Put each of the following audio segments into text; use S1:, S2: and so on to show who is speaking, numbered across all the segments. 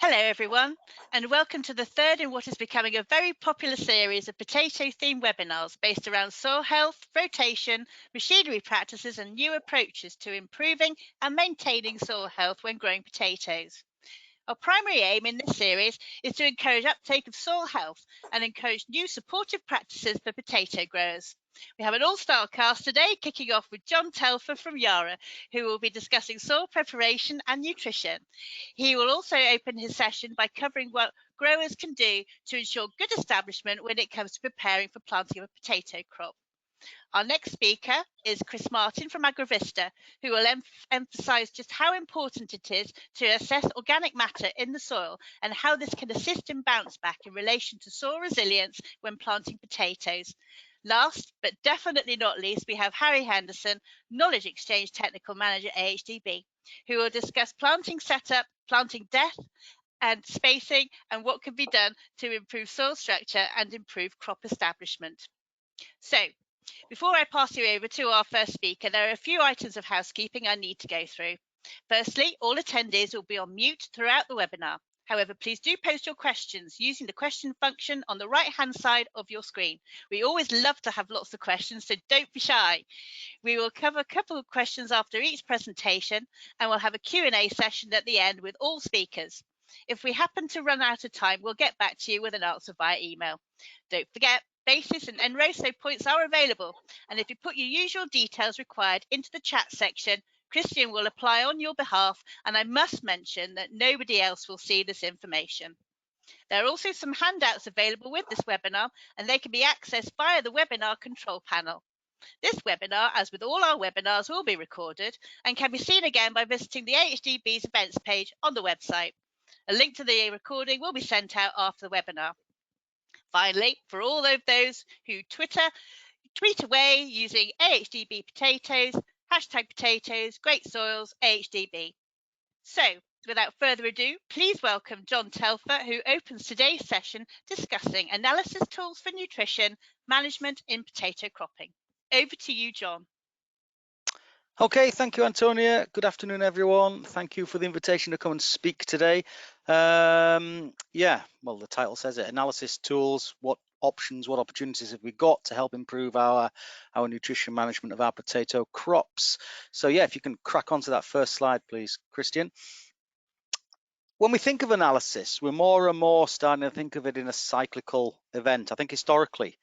S1: Hello everyone, and welcome to the third in what is becoming a very popular series of potato-themed webinars based around soil health, rotation, machinery practices and new approaches to improving and maintaining soil health when growing potatoes. Our primary aim in this series is to encourage uptake of soil health and encourage new supportive practices for potato growers. We have an all-star cast today, kicking off with Jon Telfer from Yara, who will be discussing soil preparation and nutrition. He will also open his session by covering what growers can do to ensure good establishment when it comes to preparing for planting of a potato crop. Our next speaker is Chris Martin from Agrovista, who will emphasise just how important it is to assess organic matter in the soil and how this can assist in bounce back in relation to soil resilience when planting potatoes. Last, but definitely not least, we have Harry Henderson, Knowledge Exchange Technical Manager at AHDB, who will discuss planting setup, planting depth and spacing, and what can be done to improve soil structure and improve crop establishment. So, before I pass you over to our first speaker, there are a few items of housekeeping I need to go through. Firstly, all attendees will be on mute throughout the webinar. However, please do post your questions using the question function on the right-hand side of your screen. We always love to have lots of questions, so don't be shy. We will cover a couple of questions after each presentation, and we'll have a Q&A session at the end with all speakers. If we happen to run out of time, we'll get back to you with an answer via email. Don't forget, basis and NROSO points are available, and if you put your usual details required into the chat section, Christian will apply on your behalf, and I must mention that nobody else will see this information. There are also some handouts available with this webinar, and they can be accessed via the webinar control panel. This webinar, as with all our webinars, will be recorded and can be seen again by visiting the AHDB's events page on the website. A link to the recording will be sent out after the webinar. Finally, for all of those who tweet away using AHDB potatoes, #potatoes, great soils, AHDB. So, without further ado, please welcome Jon Telfer, who opens today's session discussing analysis tools for nutrition management in potato cropping. Over to you, Jon.
S2: Okay, thank you, Antonia. Good afternoon, everyone. Thank you for the invitation to come and speak today. Well, the title says it, analysis tools. What options, what opportunities have we got to help improve our nutrition management of our potato crops? So yeah, if you can crack onto that first slide, please, Christian. When we think of analysis, we're more and more starting to think of it in a cyclical event. I think historically,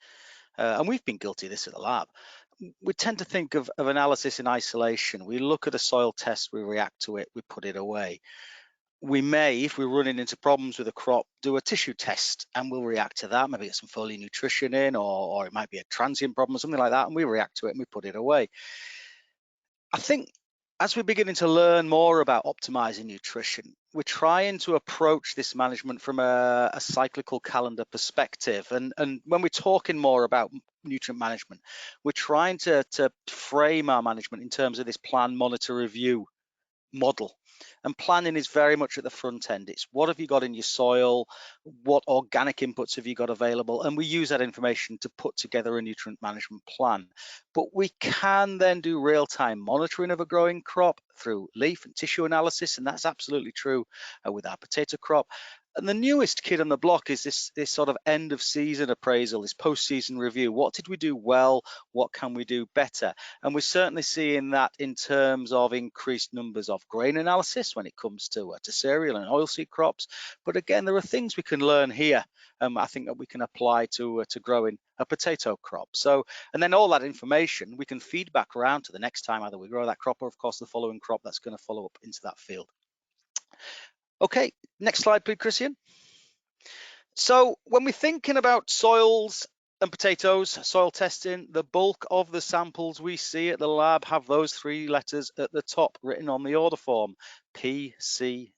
S2: and we've been guilty of this at the lab, we tend to think of analysis in isolation. We look at a soil test, we react to it, we put it away. We may, if we're running into problems with a crop, do a tissue test and we'll react to that, maybe get some foliar nutrition in, or it might be a transient problem or something like that, and we react to it and we put it away. I think as we're beginning to learn more about optimizing nutrition, we're trying to approach this management from a cyclical calendar perspective. And when we're talking more about nutrient management, we're trying to frame our management in terms of this plan, monitor, review model. And planning is very much at the front end. It's what have you got in your soil, what organic inputs have you got available, and we use that information to put together a nutrient management plan. But we can then do real-time monitoring of a growing crop through leaf and tissue analysis, and that's absolutely true with our potato crop. And the newest kid on the block is this sort of end of season appraisal, this post-season review. What did we do well? What can we do better? And we're certainly seeing that in terms of increased numbers of grain analysis when it comes to cereal and oilseed crops. But again, there are things we can learn here. I think that we can apply to growing a potato crop. So, and then all that information we can feed back around to the next time either we grow that crop or, of course, the following crop that's going to follow up into that field. Okay, next slide, please, Christian. So when we're thinking about soils and potatoes, soil testing, the bulk of the samples we see at the lab have those three letters at the top written on the order form, PCN.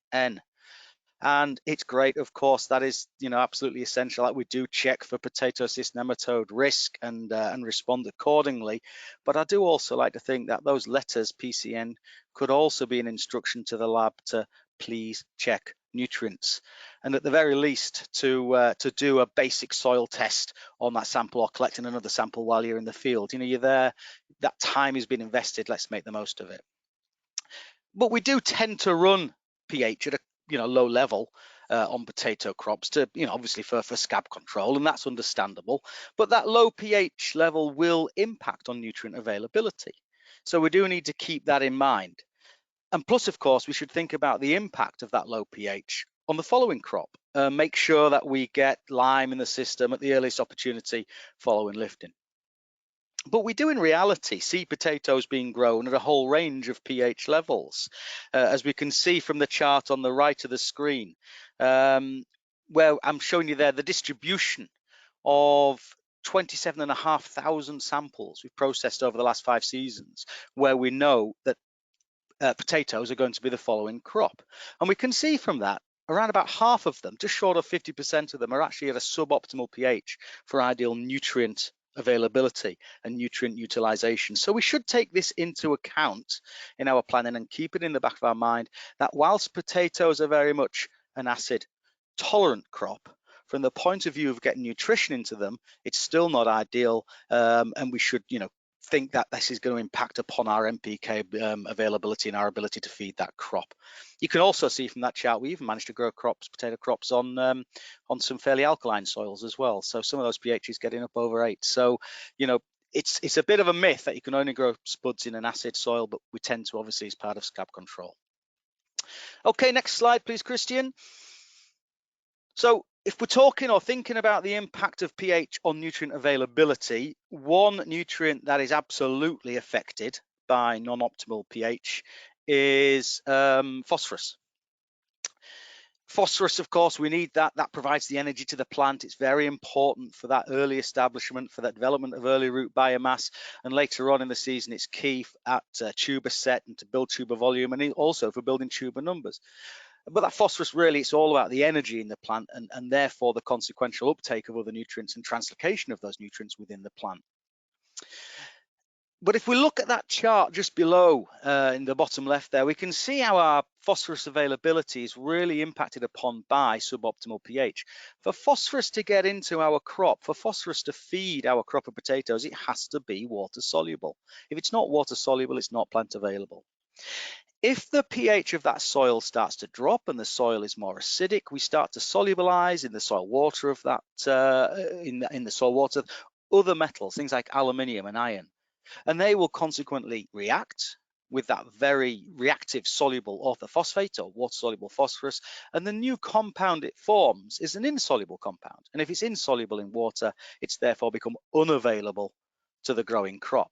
S2: And it's great, of course, that is, absolutely essential. Like we do check for potato cyst nematode risk and respond accordingly. But I do also like to think that those letters, PCN, could also be an instruction to the lab to please check nutrients, and at the very least to do a basic soil test on that sample or collecting another sample while you're in the field. You're there, that time has been invested, let's make the most of it. But we do tend to run pH at a low level, on potato crops to, obviously for scab control, and that's understandable. But that low pH level will impact on nutrient availability. So we do need to keep that in mind. And plus, of course, we should think about the impact of that low pH on the following crop. Make sure that we get lime in the system at the earliest opportunity following lifting. But we do in reality see potatoes being grown at a whole range of pH levels, as we can see from the chart on the right of the screen, where I'm showing you there the distribution of 27,500 samples we've processed over the last 5 seasons, where we know that potatoes are going to be the following crop. And we can see from that around about half of them, just short of 50% of them, are actually at a suboptimal pH for ideal nutrient availability and nutrient utilization. So we should take this into account in our planning and keep it in the back of our mind that whilst potatoes are very much an acid tolerant crop, from the point of view of getting nutrition into them, it's still not ideal, and we should, think that this is going to impact upon our NPK availability and our ability to feed that crop. You can also see from that chart we even managed to grow potato crops on some fairly alkaline soils as well. So some of those pHs getting up over 8. So it's a bit of a myth that you can only grow spuds in an acid soil, but we tend to, obviously, as part of scab control. Okay, next slide, please, Christian. So if we're talking or thinking about the impact of pH on nutrient availability, one nutrient that is absolutely affected by non-optimal pH is phosphorus. Phosphorus, of course, we need that. That provides the energy to the plant. It's very important for that early establishment, for that development of early root biomass. And later on in the season, it's key at tuber set and to build tuber volume, and also for building tuber numbers. But that phosphorus, really, it's all about the energy in the plant and therefore the consequential uptake of other nutrients and translocation of those nutrients within the plant. But if we look at that chart just below in the bottom left there, we can see how our phosphorus availability is really impacted upon by suboptimal pH. For phosphorus to get into our crop, for phosphorus to feed our crop of potatoes, it has to be water soluble. If it's not water soluble, it's not plant available. If the pH of that soil starts to drop and the soil is more acidic, we start to solubilize in the soil water of that in the soil water other metals, things like aluminium and iron, and they will consequently react with that very reactive soluble orthophosphate or water soluble phosphorus, and the new compound it forms is an insoluble compound. And if it's insoluble in water, it's therefore become unavailable to the growing crop.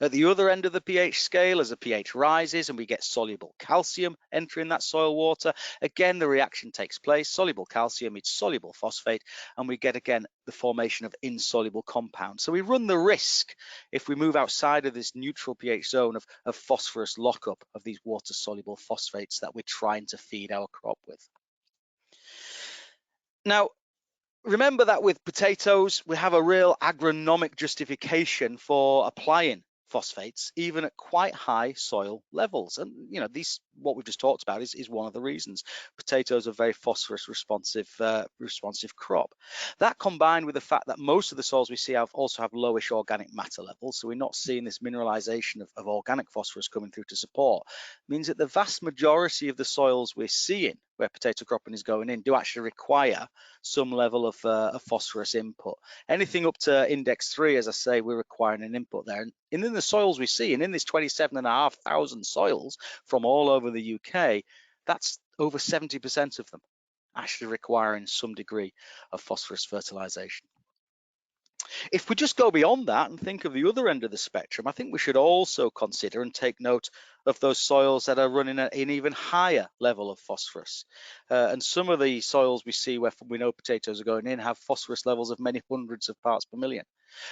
S2: At the other end of the pH scale, as the pH rises and we get soluble calcium entering that soil water, again the reaction takes place. Soluble calcium meets soluble phosphate, and we get again the formation of insoluble compounds. So we run the risk, if we move outside of this neutral pH zone, of phosphorus lockup of these water soluble phosphates that we're trying to feed our crop with. Now, remember that with potatoes, we have a real agronomic justification for applying phosphates even at quite high soil levels, and these, what we've just talked about, is one of the reasons. Potatoes are a very phosphorus responsive crop. That, combined with the fact that most of the soils we see also have lowish organic matter levels, so we're not seeing this mineralization of organic phosphorus coming through to support, means that the vast majority of the soils we're seeing where potato cropping is going in do actually require some level of phosphorus input. Anything up to index 3, as I say, we're requiring an input there. And in the soils we see, and in this 27,500 soils from all over the UK, that's over 70% of them actually requiring some degree of phosphorus fertilization. If we just go beyond that and think of the other end of the spectrum, I think we should also consider and take note of those soils that are running at an even higher level of phosphorus. And some of the soils we see where we know potatoes are going in have phosphorus levels of many hundreds of parts per million.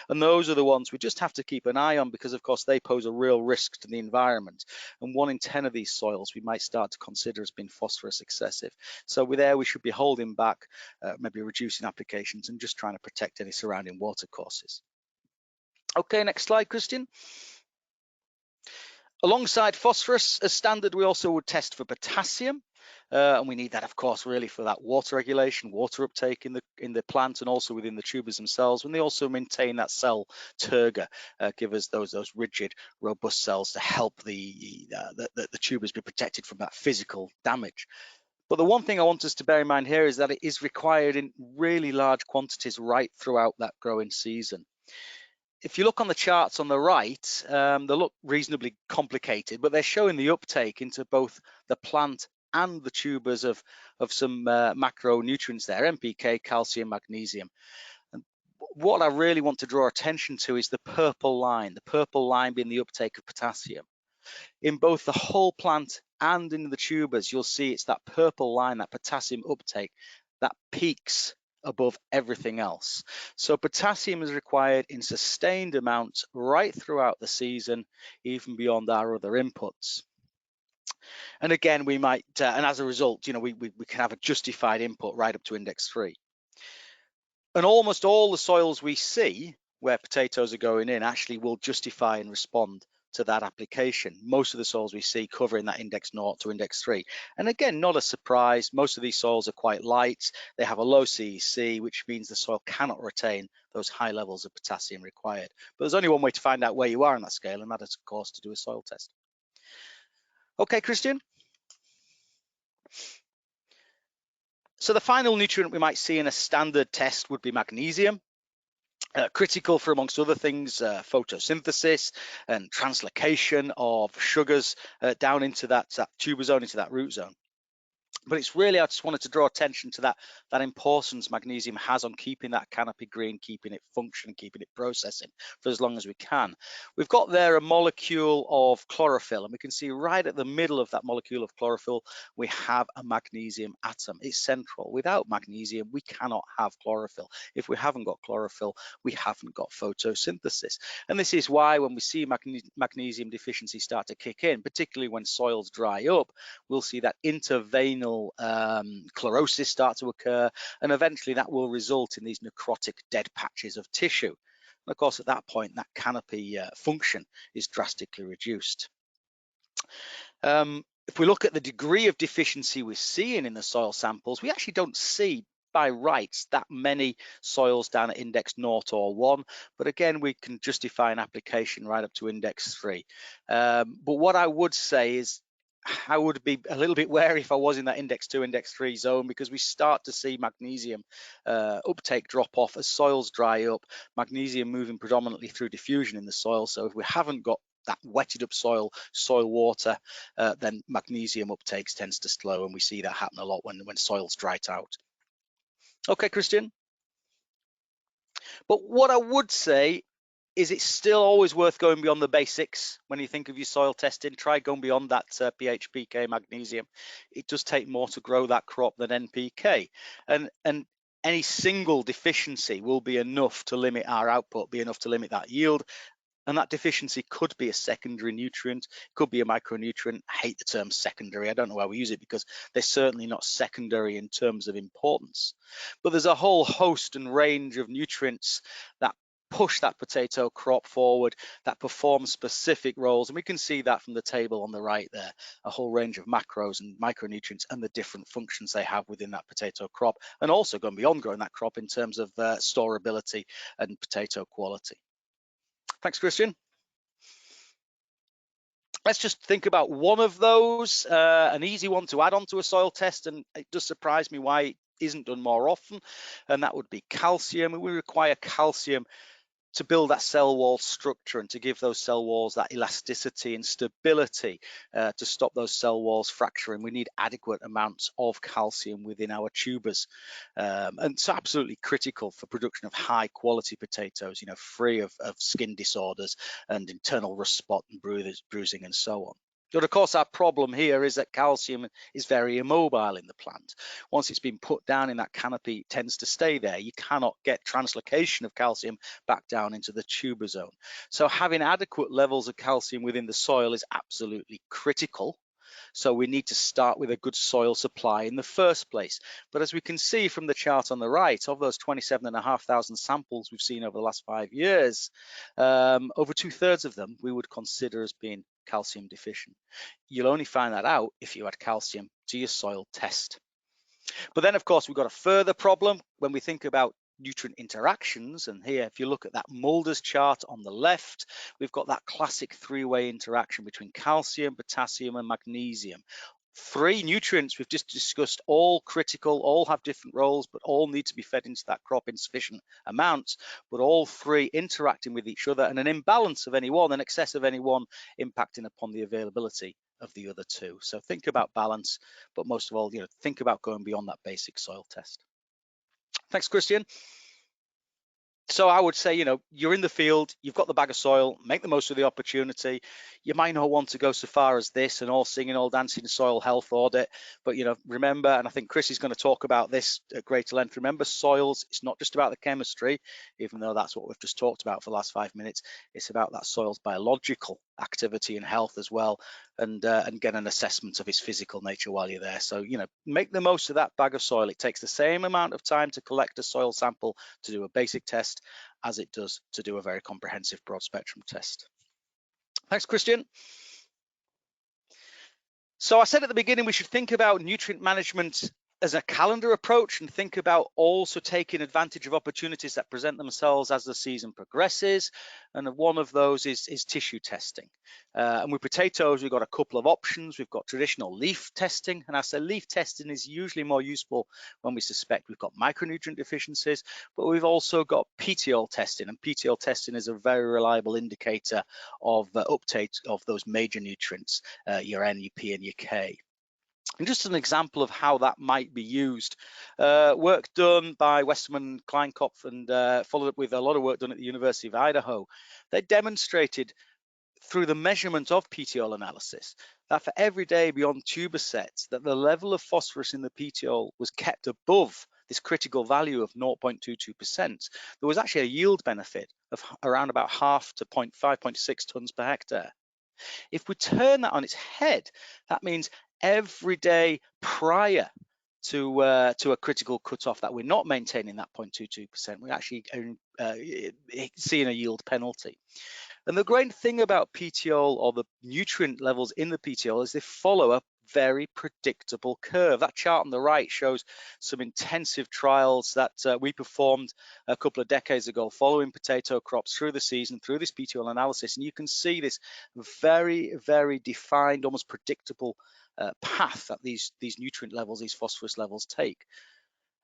S2: And those are the ones we just have to keep an eye on, because of course they pose a real risk to the environment. And 1 in 10 of these soils we might start to consider as being phosphorus excessive. So we should be holding back, maybe reducing applications and just trying to protect any surrounding water courses. Okay, next slide, Christian. Alongside phosphorus, as standard, we also would test for potassium. And we need that, of course, really for that water regulation, water uptake in the plant, and also within the tubers themselves. And they also maintain that cell turgor, give us those rigid, robust cells to help the tubers be protected from that physical damage. But the one thing I want us to bear in mind here is that it is required in really large quantities right throughout that growing season. If you look on the charts on the right, they look reasonably complicated, but they're showing the uptake into both the plant and the tubers of some macronutrients there, NPK, calcium, magnesium. And what I really want to draw attention to is the purple line being the uptake of potassium. In both the whole plant and in the tubers, you'll see it's that purple line, that potassium uptake, that peaks above everything else. So potassium is required in sustained amounts right throughout the season, even beyond our other inputs. And again, we might, and as a result, we can have a justified input right up to index 3. And almost all the soils we see where potatoes are going in actually will justify and respond to that application. Most of the soils we see covering that index 0 to index 3. And again, not a surprise, most of these soils are quite light. They have a low CEC, which means the soil cannot retain those high levels of potassium required. But there's only one way to find out where you are on that scale, and that is, of course, to do a soil test. Okay, Christian? So the final nutrient we might see in a standard test would be magnesium. Critical for, amongst other things, photosynthesis and translocation of sugars down into that tuber zone, into that root zone. But it's really, I just wanted to draw attention to that importance magnesium has on keeping that canopy green, keeping it functioning, keeping it processing for as long as we can. We've got there a molecule of chlorophyll, and we can see right at the middle of that molecule of chlorophyll, we have a magnesium atom. It's central. Without magnesium, we cannot have chlorophyll. If we haven't got chlorophyll, we haven't got photosynthesis. And this is why when we see magnesium deficiency start to kick in, particularly when soils dry up, we'll see that intervenal chlorosis start to occur, and eventually that will result in these necrotic dead patches of tissue. And of course, at that point, that canopy function is drastically reduced. If we look at the degree of deficiency we're seeing in the soil samples, we actually don't see by rights that many soils down at index 0 or 1, but again, we can justify an application right up to index 3. But what I would say is I would be a little bit wary if I was in that index 2, index 3 zone, because we start to see magnesium uptake drop off as soils dry up, magnesium moving predominantly through diffusion in the soil. So if we haven't got that wetted up soil water, then magnesium uptake tends to slow, and we see that happen a lot when soils dry out. Okay, Christian. But what I would say is it's still always worth going beyond the basics when you think of your soil testing. Try going beyond that pH, pK, magnesium. It does take more to grow that crop than NPK. And any single deficiency will be enough to limit our output, be enough to limit that yield. And that deficiency could be a secondary nutrient, could be a micronutrient. I hate the term secondary. I don't know why we use it, because they're certainly not secondary in terms of importance. But there's a whole host and range of nutrients that push that potato crop forward, that perform specific roles. And we can see that from the table on the right there, a whole range of macros and micronutrients and the different functions they have within that potato crop, and also going beyond growing that crop in terms of storability and potato quality. Thanks, Christian. Let's just think about one of those, an easy one to add on to a soil test, and it does surprise me why it isn't done more often, and that would be calcium. We require calcium to build that cell wall structure and to give those cell walls that elasticity and stability to stop those cell walls fracturing. We need adequate amounts of calcium within our tubers, and it's absolutely critical for production of high quality potatoes, free of skin disorders and internal rust spot and bruising and so on. But of course, our problem here is that calcium is very immobile in the plant. Once it's been put down in that canopy, it tends to stay there. You cannot get translocation of calcium back down into the tuber zone. So having adequate levels of calcium within the soil is absolutely critical. So we need to start with a good soil supply in the first place. But as we can see from the chart on the right, of those 27,500 samples we've seen over the last 5 years, over 2/3 of them we would consider as being calcium deficient. You'll only find that out if you add calcium to your soil test. But then, of course, we've got a further problem when we think about nutrient interactions. And here, if you look at that Mulder's chart on the left, we've got that classic three-way interaction between calcium, potassium, and magnesium. 3 nutrients we've just discussed, all critical, all have different roles, but all need to be fed into that crop in sufficient amounts, but all 3 interacting with each other, and an imbalance of any one, an excess of any one, impacting upon the availability of the other 2. So think about balance, but most of all, think about going beyond that basic soil test. Thanks, Christian. So I would say, you're in the field, you've got the bag of soil, make the most of the opportunity. You might not want to go so far as this and all singing, all dancing soil health audit, but remember, and I think Chris is going to talk about this at greater length, remember soils, it's not just about the chemistry, even though that's what we've just talked about for the last 5 minutes. It's about that soil's biological activity and health as well, and get an assessment of its physical nature while you're there. So, make the most of that bag of soil. It takes the same amount of time to collect a soil sample to do a basic test as it does to do a very comprehensive broad spectrum test. Thanks, Christian. So I said at the beginning, we should think about nutrient management as a calendar approach and think about also taking advantage of opportunities that present themselves as the season progresses. And one of those is tissue testing. And with potatoes, we've got a couple of options. We've got traditional leaf testing. And I say leaf testing is usually more useful when we suspect we've got micronutrient deficiencies, but we've also got petiole testing. And petiole testing is a very reliable indicator of uptake of those major nutrients, your N, your P, and your K. And just an example of how that might be used, work done by Westerman, Kleinkopf, and followed up with a lot of work done at the University of Idaho. They demonstrated through the measurement of petiole analysis that for every day beyond tuber sets, that the level of phosphorus in the petiole was kept above this critical value of 0.22%. There was actually a yield benefit of around about half to 0.6 tons per hectare. If we turn that on its head, that means every day prior to a critical cutoff that we're not maintaining that 0.22%, we're actually seeing a yield penalty. And the great thing about petiole, or the nutrient levels in the petiole, is they follow a very predictable curve. That chart on the right shows some intensive trials that we performed a couple of decades ago following potato crops through the season, through this petiole analysis, and you can see this very, very defined, almost predictable path that these nutrient levels, these phosphorus levels take.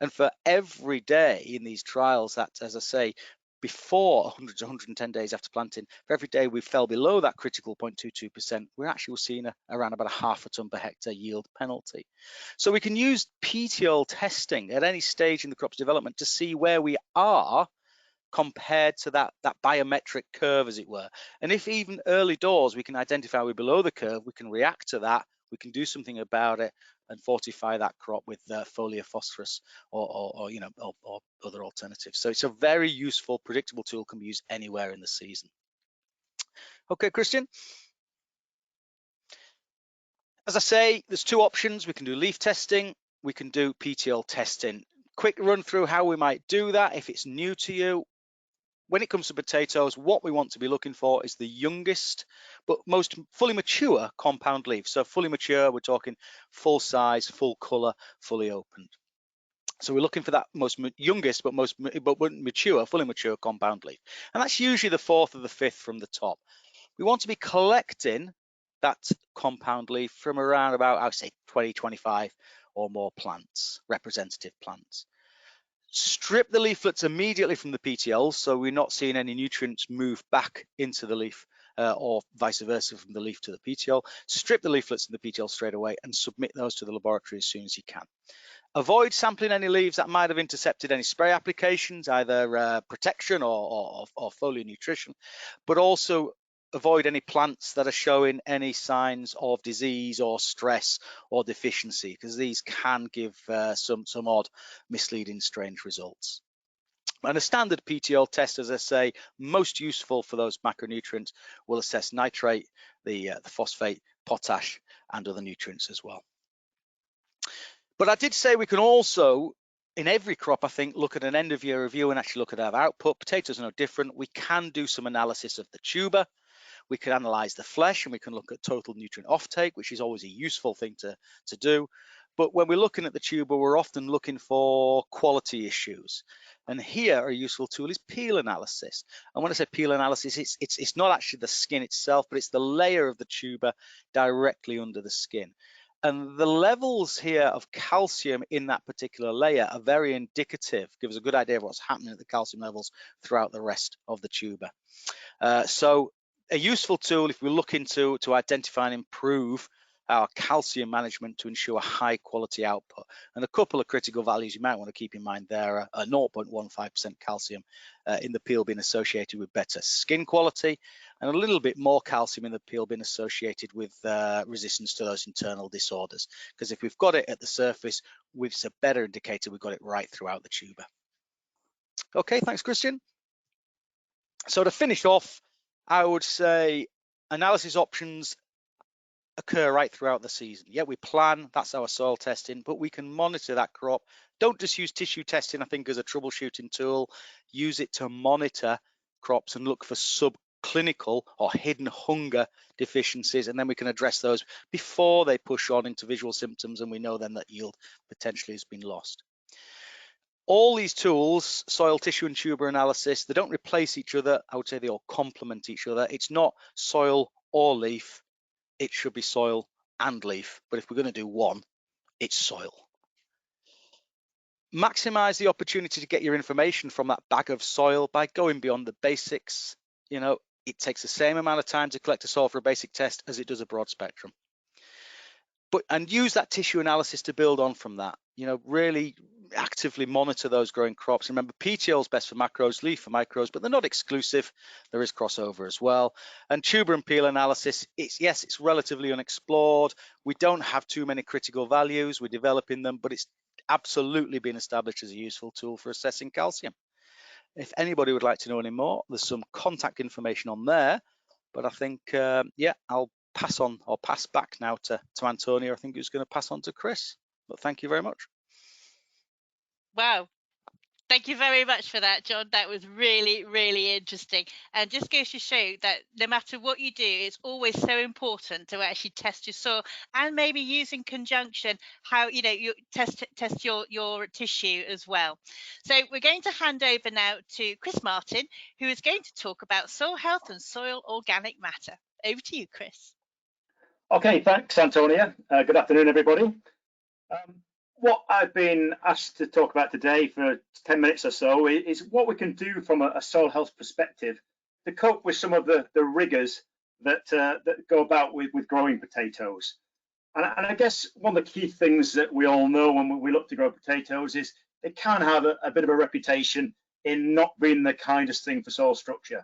S2: And for every day in these trials, that, as I say, before 100 to 110 days after planting, for every day we fell below that critical 0.22%, we're actually seeing around about a half a ton per hectare yield penalty. So we can use petiole testing at any stage in the crop's development to see where we are compared to that biometric curve, as it were. And if even early doors we can identify we're below the curve, we can react to that, we can do something about it and fortify that crop with foliar phosphorus or other alternatives. So it's a very useful, predictable tool, can be used anywhere in the season. Okay, Christian. As I say, there's 2 options. We can do leaf testing, we can do petiole testing. Quick run through how we might do that if it's new to you. When it comes to potatoes, what we want to be looking for is the youngest but most fully mature compound leaf. So fully mature, we're talking full size, full color, fully opened. So we're looking for that most youngest but mature, fully mature compound leaf. And that's usually the 4th or the 5th from the top. We want to be collecting that compound leaf from around about, I would say, 20, 25 or more plants, representative plants. Strip the leaflets immediately from the petioles, so we're not seeing any nutrients move back into the leaf or vice versa from the leaf to the petiole. Strip the leaflets and the petiole straight away and submit those to the laboratory as soon as you can. Avoid sampling any leaves that might have intercepted any spray applications, either protection or foliar nutrition, but also avoid any plants that are showing any signs of disease or stress or deficiency, because these can give some odd, misleading, strange results. And a standard petiole test, as I say, most useful for those macronutrients, will assess nitrate, the phosphate, potash, and other nutrients as well. But I did say we can also, in every crop, I think, look at an end of year review and actually look at our output. Potatoes are no different. We can do some analysis of the tuber. We can analyze the flesh, and we can look at total nutrient offtake, which is always a useful thing to do. But when we're looking at the tuber, we're often looking for quality issues. And here a useful tool is peel analysis. And when I say peel analysis, it's not actually the skin itself, but it's the layer of the tuber directly under the skin. And the levels here of calcium in that particular layer are very indicative, give us a good idea of what's happening at the calcium levels throughout the rest of the tuber. So a useful tool if we're looking to identify and improve our calcium management to ensure high quality output. And a couple of critical values you might want to keep in mind there are 0.15% calcium in the peel being associated with better skin quality, and a little bit more calcium in the peel being associated with resistance to those internal disorders. Because if we've got it at the surface, it's a better indicator we've got it right throughout the tuber. Okay, thanks, Christian. So to finish off, I would say analysis options occur right throughout the season. Yeah, we plan, that's our soil testing, but we can monitor that crop. Don't just use tissue testing, I think, as a troubleshooting tool. Use it to monitor crops and look for subclinical or hidden hunger deficiencies, and then we can address those before they push on into visual symptoms, and we know then that yield potentially has been lost. All these tools, soil, tissue, and tuber analysis, they don't replace each other. I would say they all complement each other. It's not soil or leaf. It should be soil and leaf. But if we're going to do one, it's soil. Maximize the opportunity to get your information from that bag of soil by going beyond the basics. You know, it takes the same amount of time to collect a soil for a basic test as it does a broad spectrum. And use that tissue analysis to build on from that. You know, really actively monitor those growing crops. Remember, PTO is best for macros, leaf for micros, but they're not exclusive. There is crossover as well. And tuber and peel analysis, it's relatively unexplored. We don't have too many critical values. We're developing them, but it's absolutely been established as a useful tool for assessing calcium. If anybody would like to know any more, there's some contact information on there. But I think, yeah, I'll pass on or pass back now to Antonio. I think who's going to pass on to Chris. But thank you very much.
S1: Wow. Thank you very much for that, Jon. That was really, really interesting. And just goes to show that no matter what you do, it's always so important to actually test your soil and maybe use in conjunction how, you know, you test your tissue as well. So we're going to hand over now to Chris Martin, who is going to talk about soil health and soil organic matter. Over to you, Chris.
S3: Okay, thanks, Antonia. Good afternoon, everybody. What I've been asked to talk about today for 10 minutes or so is what we can do from a soil health perspective to cope with some of the rigors that go about with growing potatoes. And I guess one of the key things that we all know when we look to grow potatoes is they can have a bit of a reputation in not being the kindest thing for soil structure.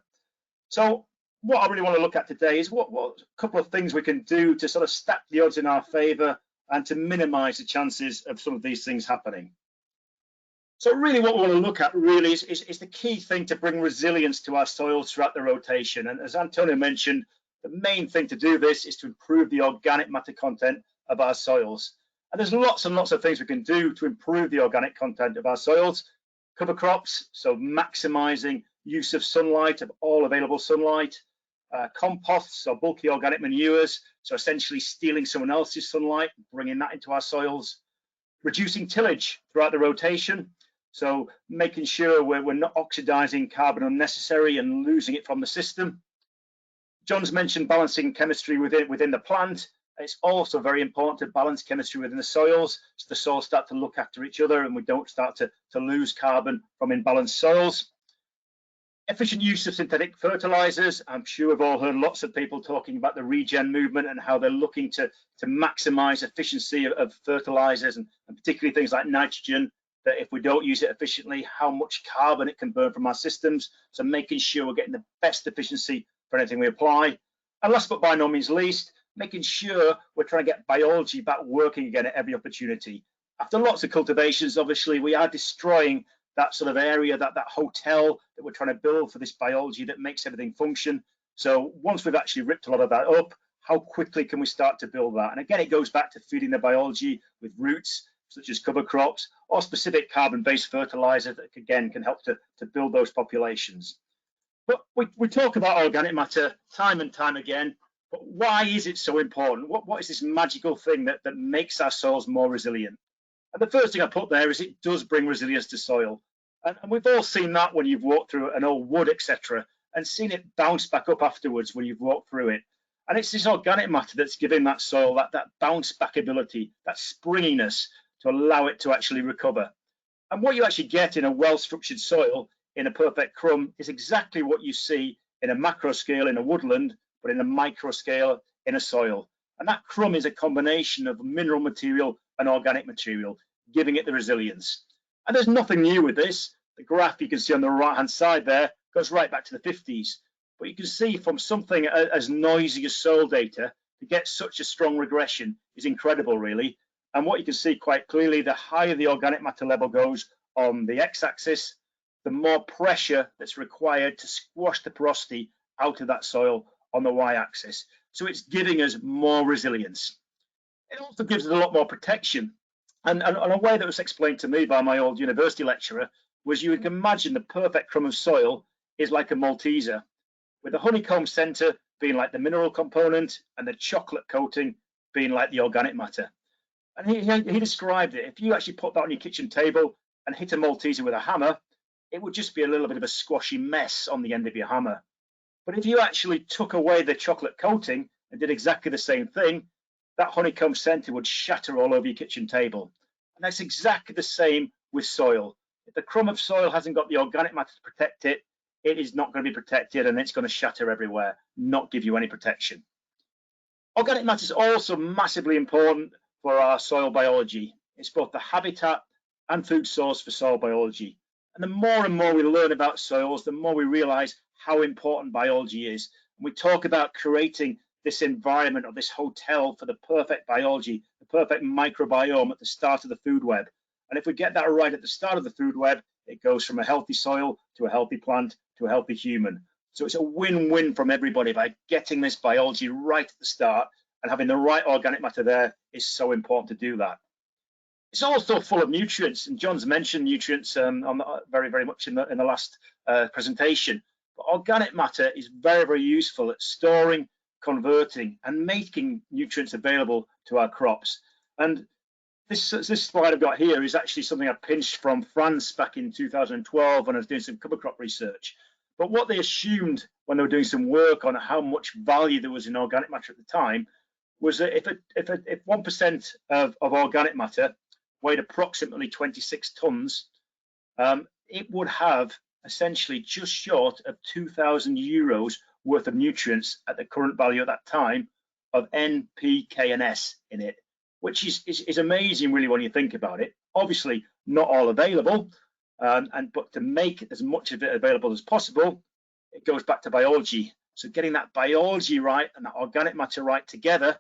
S3: So what I really want to look at today is what couple of things we can do to sort of stack the odds in our favor and to minimize the chances of some of these things happening. So really what we want to look at really is the key thing to bring resilience to our soils throughout the rotation. And as Antonio mentioned, the main thing to do this is to improve the organic matter content of our soils. And there's lots and lots of things we can do to improve the organic content of our soils. Cover crops, so maximizing use of sunlight, of all available sunlight. Composts or bulky organic manures, so essentially stealing someone else's sunlight, bringing that into our soils. Reducing tillage throughout the rotation, so making sure we're not oxidizing carbon unnecessary and losing it from the system. Jon's mentioned balancing chemistry within the plant. It's also very important to balance chemistry within the soils, so the soils start to look after each other and we don't start to lose carbon from imbalanced soils. Efficient use of synthetic fertilizers. I'm sure we've all heard lots of people talking about the regen movement and how they're looking to maximize efficiency of fertilizers and particularly things like nitrogen, that if we don't use it efficiently, how much carbon it can burn from our systems. So making sure we're getting the best efficiency for anything we apply. And last but by no means least, making sure we're trying to get biology back working again at every opportunity. After lots of cultivations, obviously, we are destroying that sort of area, that hotel that we're trying to build for this biology that makes everything function. So once we've actually ripped a lot of that up, how quickly can we start to build that? And again, it goes back to feeding the biology with roots, such as cover crops, or specific carbon-based fertilizer that, again, can help to build those populations. But we talk about organic matter time and time again, but why is it so important? What is this magical thing that makes our soils more resilient? And the first thing I put there is it does bring resilience to soil. And we've all seen that when you've walked through an old wood, etc., and seen it bounce back up afterwards when you've walked through it. And it's this organic matter that's giving that soil that bounce back ability, that springiness to allow it to actually recover. And what you actually get in a well-structured soil in a perfect crumb is exactly what you see in a macro scale in a woodland, but in a micro scale in a soil. And that crumb is a combination of mineral material and organic material, giving it the resilience. And there's nothing new with this. The graph you can see on the right-hand side there goes right back to the 50s. But you can see from something as noisy as soil data to get such a strong regression is incredible, really. And what you can see quite clearly, the higher the organic matter level goes on the x-axis, the more pressure that's required to squash the porosity out of that soil on the y-axis. So it's giving us more resilience. It also gives us a lot more protection. And a way that was explained to me by my old university lecturer was you can imagine the perfect crumb of soil is like a Malteser, with the honeycomb center being like the mineral component and the chocolate coating being like the organic matter. And he described it. If you actually put that on your kitchen table and hit a Malteser with a hammer, it would just be a little bit of a squashy mess on the end of your hammer. But if you actually took away the chocolate coating and did exactly the same thing, that honeycomb center would shatter all over your kitchen table. And that's exactly the same with soil. If the crumb of soil hasn't got the organic matter to protect it, it is not going to be protected and it's going to shatter everywhere, not give you any protection. Organic matter is also massively important for our soil biology. It's both the habitat and food source for soil biology. And the more and more we learn about soils, the more we realize how important biology is. And we talk about creating this environment or this hotel for the perfect biology, the perfect microbiome at the start of the food web. And if we get that right at the start of the food web, it goes from a healthy soil to a healthy plant to a healthy human. So it's a win-win from everybody by getting this biology right at the start, and having the right organic matter there is so important to do that. It's also full of nutrients, and Jon's mentioned nutrients very much in the last presentation. But organic matter is very useful at storing, converting, and making nutrients available to our crops. And this slide I've got here is actually something I pinched from France back in 2012 when I was doing some cover crop research. But what they assumed when they were doing some work on how much value there was in organic matter at the time was that if 1% of organic matter weighed approximately 26 tons, it would have essentially just short of 2,000 euros worth of nutrients at the current value at that time of N, P, K, and S in it, which is amazing really when you think about it. Obviously not all available, but to make as much of it available as possible, it goes back to biology. So getting that biology right and that organic matter right together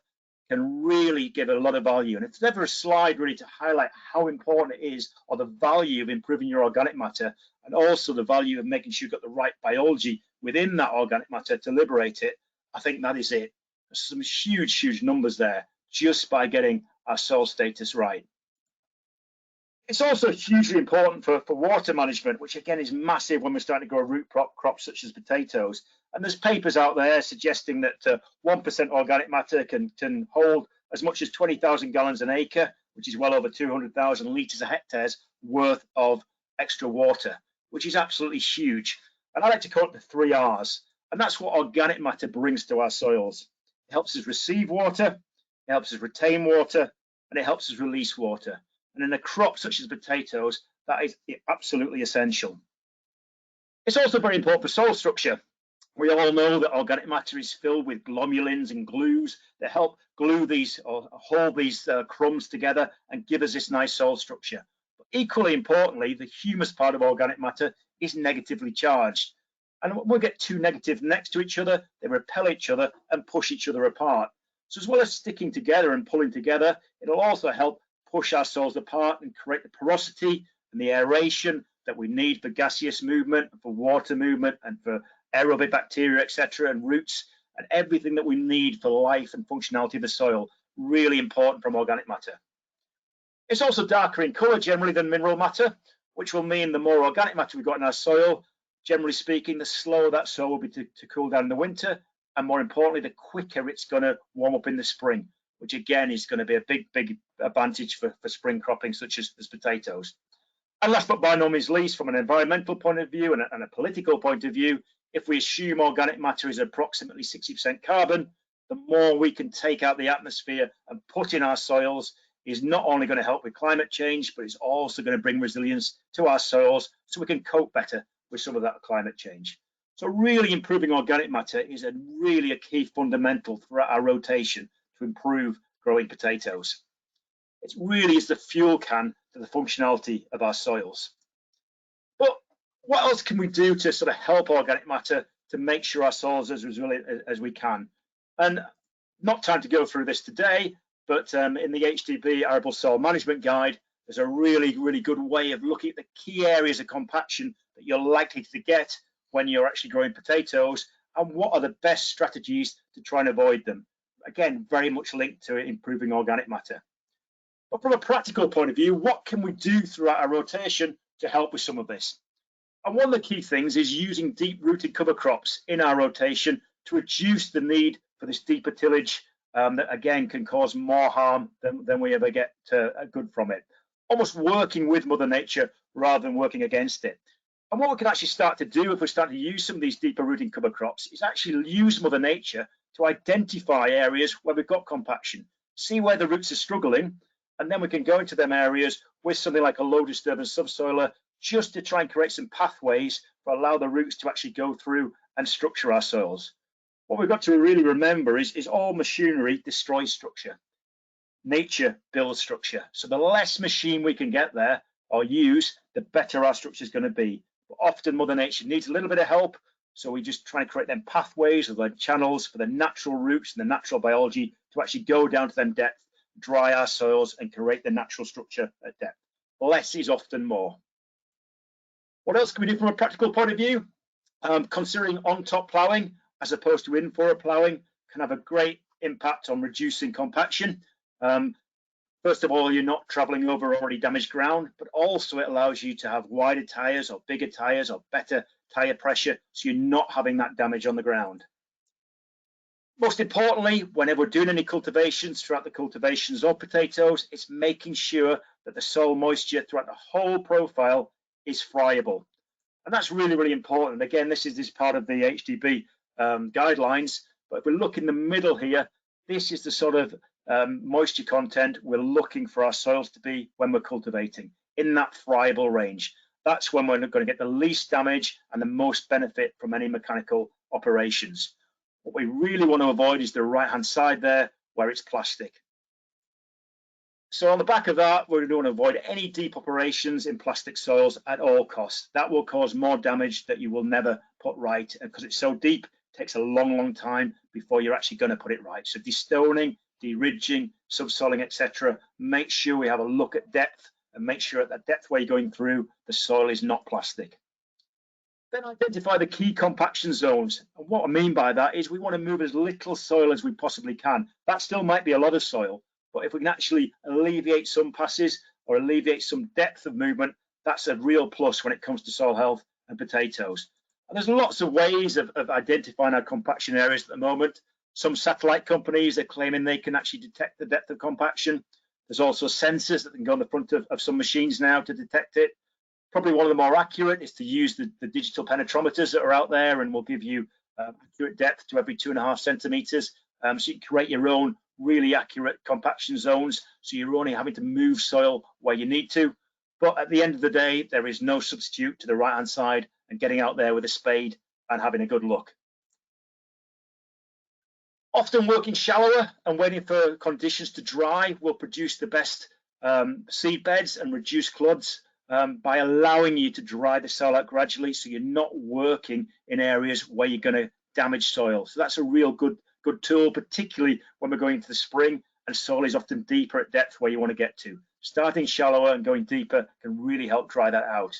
S3: can really give it a lot of value. And if there's ever a slide really to highlight how important it is, or the value of improving your organic matter, and also the value of making sure you've got the right biology within that organic matter to liberate it, I think that is it. There's some huge numbers there just by getting our soil status right. It's also hugely important for water management, which again is massive when we're starting to grow root crops such as potatoes. And there's papers out there suggesting that 1% organic matter can hold as much as 20,000 gallons an acre, which is well over 200,000 litres a hectares worth of extra water, which is absolutely huge. And I like to call it the 3 R's. And that's what organic matter brings to our soils. It helps us receive water, it helps us retain water, and it helps us release water. And in a crop such as potatoes, that is absolutely essential. It's also very important for soil structure. We all know that organic matter is filled with glomulins and glues that help glue these or hold these crumbs together and give us this nice soil structure. But equally importantly, the humus part of organic matter is negatively charged. And when we get two negatives next to each other, they repel each other and push each other apart. So as well as sticking together and pulling together, it'll also help push our soils apart and create the porosity and the aeration that we need for gaseous movement, for water movement, and for aerobic bacteria, etc., and roots, and everything that we need for life and functionality of the soil. Really important from organic matter. It's also darker in colour generally than mineral matter, which will mean the more organic matter we've got in our soil, generally speaking, the slower that soil will be to cool down in the winter, and more importantly, the quicker it's going to warm up in the spring, which again is going to be a big advantage for spring cropping such as potatoes. And last but by no means least, from an environmental point of view and a political point of view, if we assume organic matter is approximately 60% carbon, the more we can take out the atmosphere and put in our soils is not only going to help with climate change, but it's also going to bring resilience to our soils so we can cope better with some of that climate change. So really improving organic matter is really a key fundamental throughout our rotation to improve growing potatoes. It really is the fuel can to the functionality of our soils. But what else can we do to sort of help organic matter to make sure our soils are as resilient as we can? And not time to go through this today, but in the AHDB Arable Soil Management Guide, there's a really good way of looking at the key areas of compaction that you're likely to get when you're actually growing potatoes, and what are the best strategies to try and avoid them. Again, very much linked to improving organic matter. But from a practical point of view, what can we do throughout our rotation to help with some of this? And one of the key things is using deep-rooted cover crops in our rotation to reduce the need for this deeper tillage that again can cause more harm than we ever get good from it. Almost working with Mother Nature rather than working against it. And what we can actually start to do if we start to use some of these deeper rooting cover crops is actually use Mother Nature to identify areas where we've got compaction, see where the roots are struggling, and then we can go into them areas with something like a low disturbance subsoiler just to try and create some pathways to allow the roots to actually go through and structure our soils. What we've got to really remember is all machinery destroys structure. Nature builds structure. So the less machine we can get there or use, the better our structure is going to be. But often Mother Nature needs a little bit of help. So we just try to create them pathways or the channels for the natural roots and the natural biology to actually go down to them depth, dry our soils and create the natural structure at depth. Less is often more. What else can we do from a practical point of view? Considering on-top ploughing as opposed to in-furrow ploughing can have a great impact on reducing compaction. First of all, you're not traveling over already damaged ground, but also it allows you to have wider tires or bigger tires or better tire pressure, so you're not having that damage on the ground. Most importantly, whenever we're doing any cultivations throughout the cultivations of potatoes, it's making sure that the soil moisture throughout the whole profile is friable. And that's really important. Again, this is part of the AHDB guidelines, but if we look in the middle here, this is the sort of moisture content we're looking for our soils to be when we're cultivating, in that friable range. That's when we're going to get the least damage and the most benefit from any mechanical operations. What we really want to avoid is the right-hand side there, where it's plastic. So on the back of that, we're going to avoid any deep operations in plastic soils at all costs. That will cause more damage that you will never put right, because it's so deep, it takes a long time before you're actually going to put it right. So destoning, de-ridging, subsoiling, etc. Make sure we have a look at depth and make sure at that depth where you're going through, the soil is not plastic. Then identify the key compaction zones. And what I mean by that is we want to move as little soil as we possibly can. That still might be a lot of soil, but if we can actually alleviate some passes or alleviate some depth of movement, that's a real plus when it comes to soil health and potatoes. And there's lots of ways of identifying our compaction areas at the moment. Some satellite companies are claiming they can actually detect the depth of compaction. There's also sensors that can go on the front of some machines now to detect it. Probably one of the more accurate is to use the digital penetrometers that are out there and will give you accurate depth to every 2.5 centimeters. So you can create your own really accurate compaction zones. So you're only having to move soil where you need to. But at the end of the day, there is no substitute to the right-hand side and getting out there with a spade and having a good look. Often working shallower and waiting for conditions to dry will produce the best seed beds and reduce clods by allowing you to dry the soil out gradually, so you're not working in areas where you're going to damage soil. So that's a real good tool, particularly when we're going into the spring and soil is often deeper at depth where you want to get to. Starting shallower and going deeper can really help dry that out.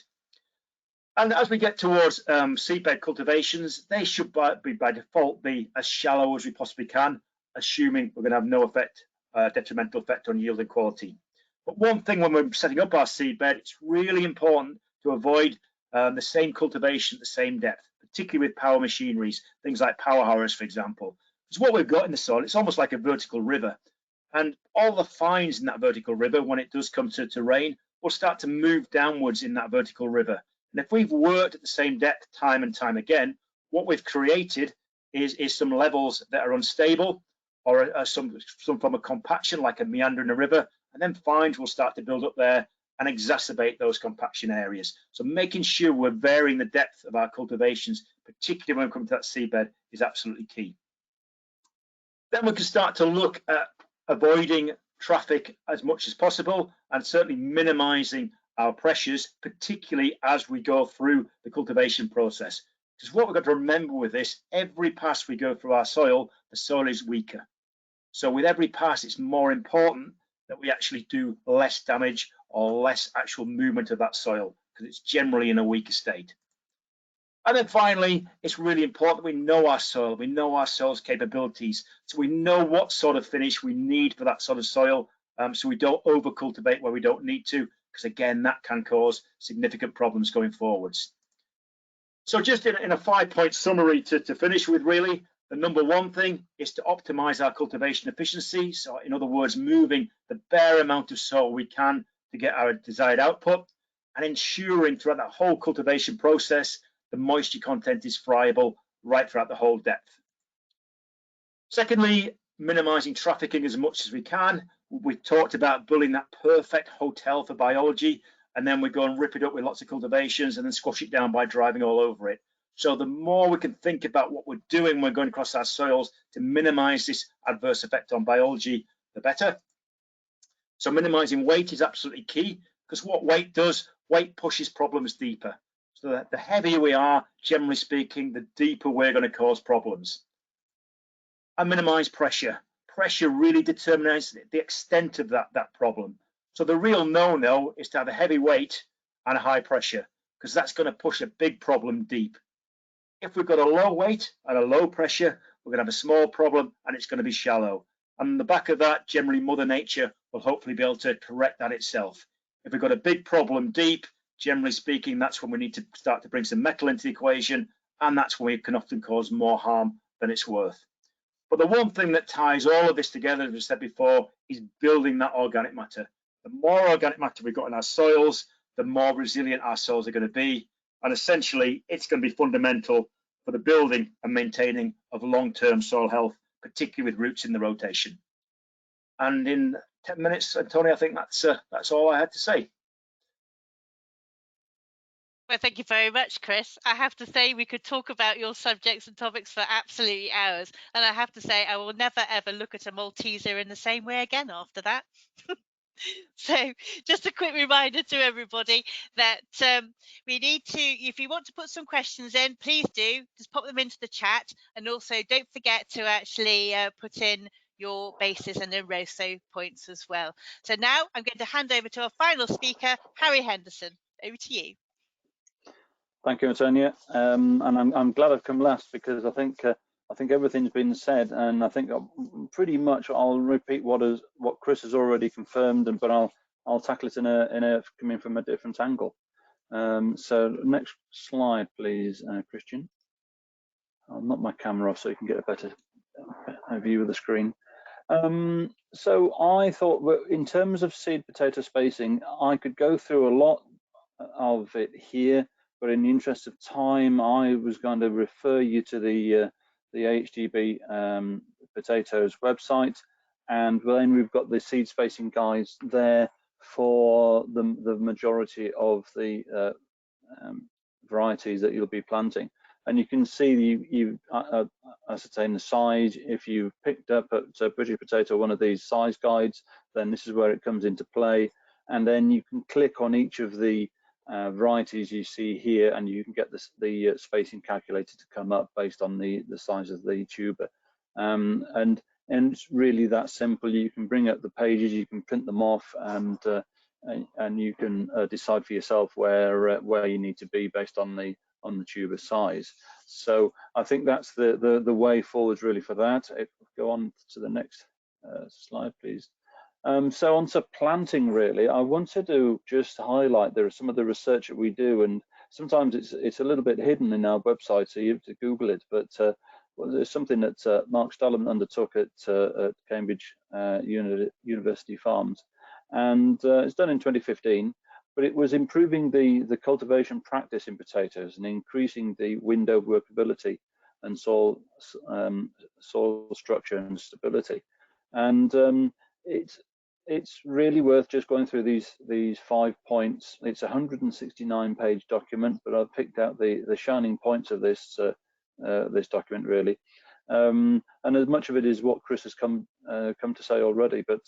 S3: And as we get towards seedbed cultivations, they should be by default be as shallow as we possibly can, assuming we're going to have no detrimental effect on yield and quality. But one thing when we're setting up our seedbed, it's really important to avoid the same cultivation at the same depth, particularly with power machineries, things like power harrows, for example. Because what we've got in the soil, it's almost like a vertical river. And all the fines in that vertical river, when it does come to rain, will start to move downwards in that vertical river. And if we've worked at the same depth time and time again, what we've created is some levels that are unstable, or some form of compaction like a meander in a river, and then fines will start to build up there and exacerbate those compaction areas. So making sure we're varying the depth of our cultivations, particularly when we come to that seabed, is absolutely key. Then we can start to look at avoiding traffic as much as possible and certainly minimizing our pressures, particularly as we go through the cultivation process. Because what we've got to remember with this, every pass we go through our soil, the soil is weaker. So with every pass, it's more important that we actually do less damage or less actual movement of that soil, because it's generally in a weaker state. And then finally, it's really important we know our soil, we know our soil's capabilities, so we know what sort of finish we need for that sort of soil, so we don't over cultivate where we don't need to, because again, that can cause significant problems going forwards. So just in a 5-point summary to finish with, really, the number one thing is to optimize our cultivation efficiency. So in other words, moving the bare amount of soil we can to get our desired output, and ensuring throughout that whole cultivation process, the moisture content is friable right throughout the whole depth. Secondly, minimizing trafficking as much as we can. We talked about building that perfect hotel for biology, and then we go and rip it up with lots of cultivations and then squash it down by driving all over it. So the more we can think about what we're doing when we're going across our soils to minimize this adverse effect on biology, the better. So minimizing weight is absolutely key, because what weight does, weight pushes problems deeper. So that the heavier we are, generally speaking, the deeper we're going to cause problems. And minimize pressure. Pressure really determines the extent of that problem. So the real no-no is to have a heavy weight and a high pressure, because that's going to push a big problem deep. If we've got a low weight and a low pressure, we're going to have a small problem and it's going to be shallow. And on the back of that, generally Mother Nature will hopefully be able to correct that itself. If we've got a big problem deep, generally speaking, that's when we need to start to bring some metal into the equation, and that's when we can often cause more harm than it's worth. But the one thing that ties all of this together, as we said before, is building that organic matter. The more organic matter we've got in our soils, the more resilient our soils are going to be. And essentially, it's going to be fundamental for the building and maintaining of long-term soil health, particularly with roots in the rotation. And in 10 minutes, Tony, I think that's all I had to say.
S1: Well, thank you very much, Chris. I have to say we could talk about your subjects and topics for absolutely hours. And I have to say I will never, ever look at a Malteser in the same way again after that. So just a quick reminder to everybody that we need to, if you want to put some questions in, please do, just pop them into the chat. And also don't forget to actually put in your basis and then ROSO points as well. So now I'm going to hand over to our final speaker, Harry Henderson. Over to you.
S4: Thank you, Antonia. And I'm glad I've come last, because I think everything's been said, and I think pretty much I'll repeat what Chris has already confirmed, but I'll tackle it coming from a different angle. So next slide, please, Christian. I'll knock my camera off so you can get a better view of the screen. So I thought, in terms of seed potato spacing, I could go through a lot of it here, but in the interest of time, I was going to refer you to the AHDB potatoes website, and then we've got the seed spacing guides there for the majority of the varieties that you'll be planting. And you can see you ascertain the size. If you've picked up at British Potato one of these size guides, then this is where it comes into play. And then you can click on each of the varieties you see here, and you can get the spacing calculator to come up based on the size of the tuber. And it's really that simple. You can bring up the pages, you can print them off, and you can decide for yourself where you need to be based on the tuber size. So I think that's the way forward really for that. Go on to the next slide, please. So on to planting, really, I wanted to just highlight there are some of the research that we do, and sometimes it's a little bit hidden in our website, so you have to Google it. But there's something that Mark Stallam undertook at Cambridge University Farms, and it's done in 2015. But it was improving the cultivation practice in potatoes and increasing the window workability. and soil structure and stability. And it's really worth just going through these 5 points. It's a 169-page document, but I've picked out the shining points of this this document really. And as much of it is what Chris has come to say already, but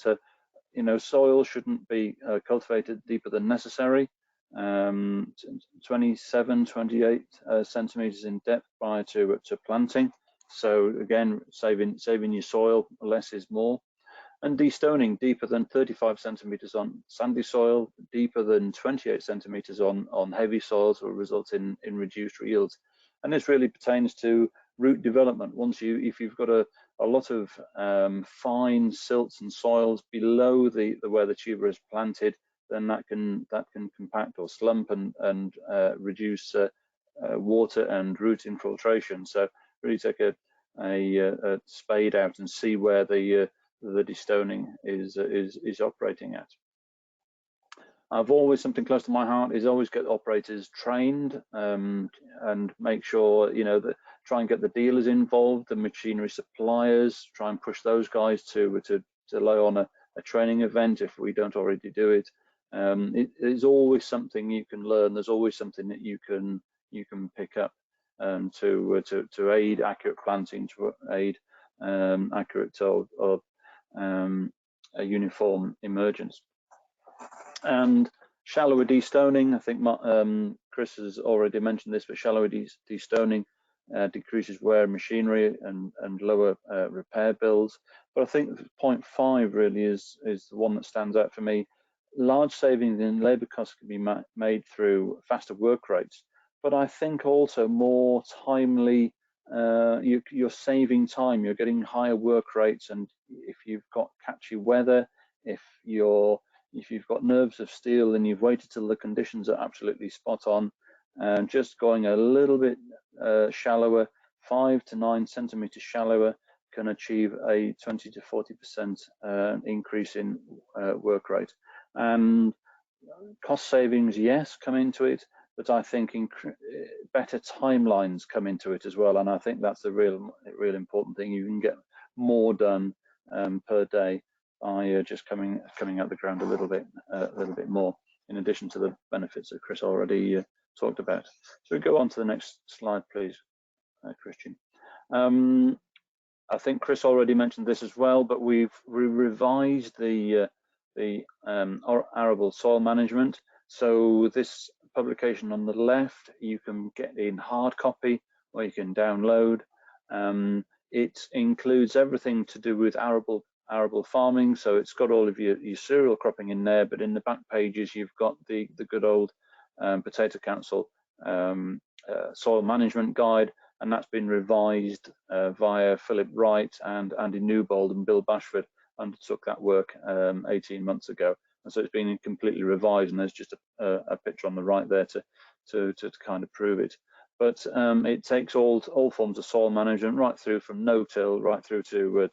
S4: you know, soil shouldn't be cultivated deeper than necessary. 27, 28 centimeters in depth prior to planting. So again, saving your soil, less is more. And destoning deeper than 35 centimeters on sandy soil, deeper than 28 centimeters on heavy soils will result in reduced yields. And this really pertains to root development. If you've got a lot of fine silts and soils below where the tuber is planted, then that can compact or slump and reduce water and root infiltration. So really take a spade out and see where the destoning is operating at. I've always, something close to my heart is always get operators trained and make sure, you know, that try and get the dealers involved, the machinery suppliers, try and push those guys to lay on a training event if we don't already do it. It is always something you can learn. There's always something that you can pick up to aid accurate planting, to aid accurate or a uniform emergence. And shallower destoning, I think Chris has already mentioned this, but shallower destoning decreases wear and machinery and lower repair bills. But I think point 5 really is the one that stands out for me. Large savings in labour costs can be made through faster work rates, but I think also more timely. You're saving time. You're getting higher work rates, and if you've got catchy weather, if you've got nerves of steel and you've waited till the conditions are absolutely spot on, and just going a little bit shallower, 5 to 9 centimeters shallower, can achieve a 20 to 40% increase in work rate. And cost savings, yes, come into it, but I think better timelines come into it as well. And I think that's the real important thing. You can get more done per day by just coming out the ground a little bit more, in addition to the benefits that Chris already talked about. So we go on to the next slide, please, Christian. I think Chris already mentioned this as well, but we revised the arable soil management. So this publication on the left, you can get in hard copy or you can download. It includes everything to do with arable farming, so it's got all of your cereal cropping in there, but in the back pages you've got the good old Potato Council soil management guide, and that's been revised via Philip Wright and Andy Newbold, and Bill Bashford undertook that work 18 months ago, and so it's been completely revised, and there's just a picture on the right there to kind of prove it. But it takes all forms of soil management, right through from no-till right through to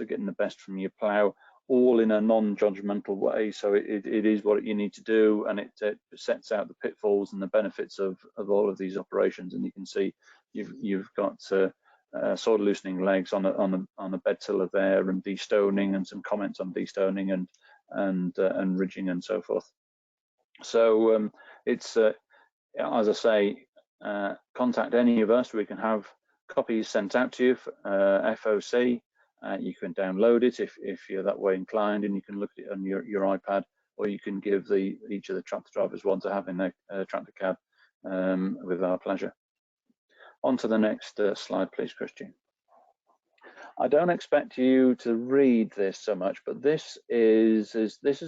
S4: getting the best from your plough, all in a non-judgmental way. So it is what you need to do, and it sets out the pitfalls and the benefits of all of these operations. And you can see you've got soil loosening legs on a bed tiller there, and destoning, and some comments on destoning and ridging and so forth. So it's as I say, contact any of us. We can have copies sent out to you for FOC. You can download it if you're that way inclined, and you can look at it on your iPad, or you can give each of the tractor drivers one to have in their tractor cab with our pleasure. On to the next slide, please, Christian. I don't expect you to read this so much, but this is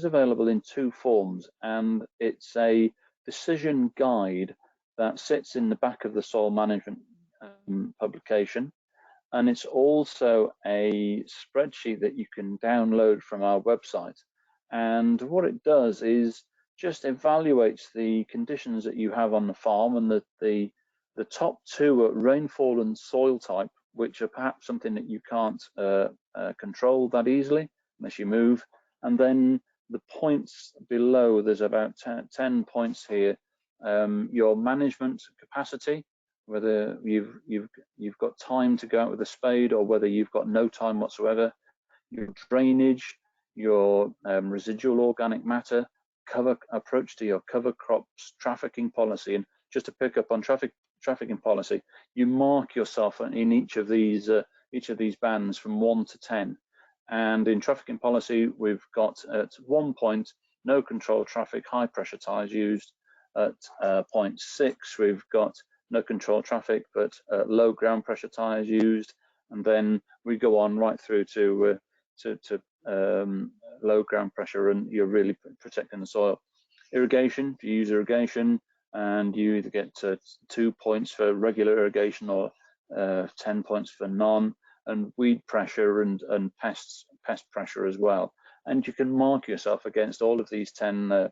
S4: available in 2 forms, and it's a decision guide that sits in the back of the soil management publication, and it's also a spreadsheet that you can download from our website. And what it does is just evaluates the conditions that you have on the farm, and the top 2 are rainfall and soil type, which are perhaps something that you can't control that easily unless you move. And then the points below, there's about 10 points here. Your management capacity, whether you've got time to go out with a spade or whether you've got no time whatsoever, your drainage, your residual organic matter, approach to your cover crops, trafficking policy. And just to pick up on trafficking policy, you mark yourself in each of these bands from 1 to 10. And in trafficking policy, we've got at 1 point, no control traffic, high pressure tyres used. At 0.6, we've got no control traffic, but low ground pressure tyres used. And then we go on right through to low ground pressure, and you're really protecting the soil. Irrigation, if you use irrigation, and you either get 2 points for regular irrigation or 10 points for none, and weed pressure and pest pressure as well. And you can mark yourself against all of these 10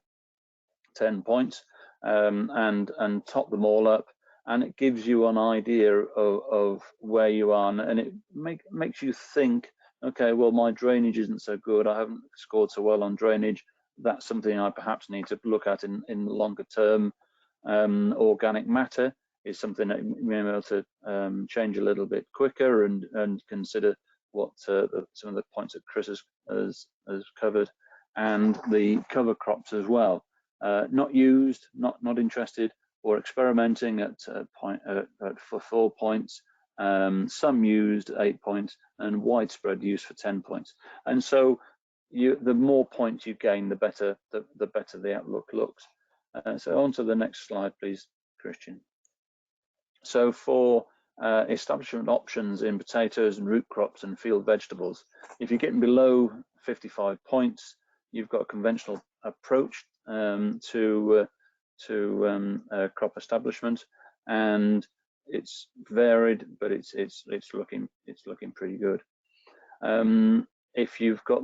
S4: points and top them all up, and it gives you an idea of where you are, and it makes you think, okay, well, my drainage isn't so good, I haven't scored so well on drainage, that's something I perhaps need to look at in the longer term. Organic matter is something that you may be able to change a little bit quicker and consider what some of the points that Chris has covered, and the cover crops as well. Not used, not interested, or experimenting at 4 points, some used 8 points, and widespread use for 10 points. And so the more points you gain, the better the outlook looks. So on to the next slide, please, Christian. So for establishment options in potatoes and root crops and field vegetables, if you're getting below 55 points, you've got a conventional approach to crop establishment, and it's varied, but it's looking pretty good. If you've got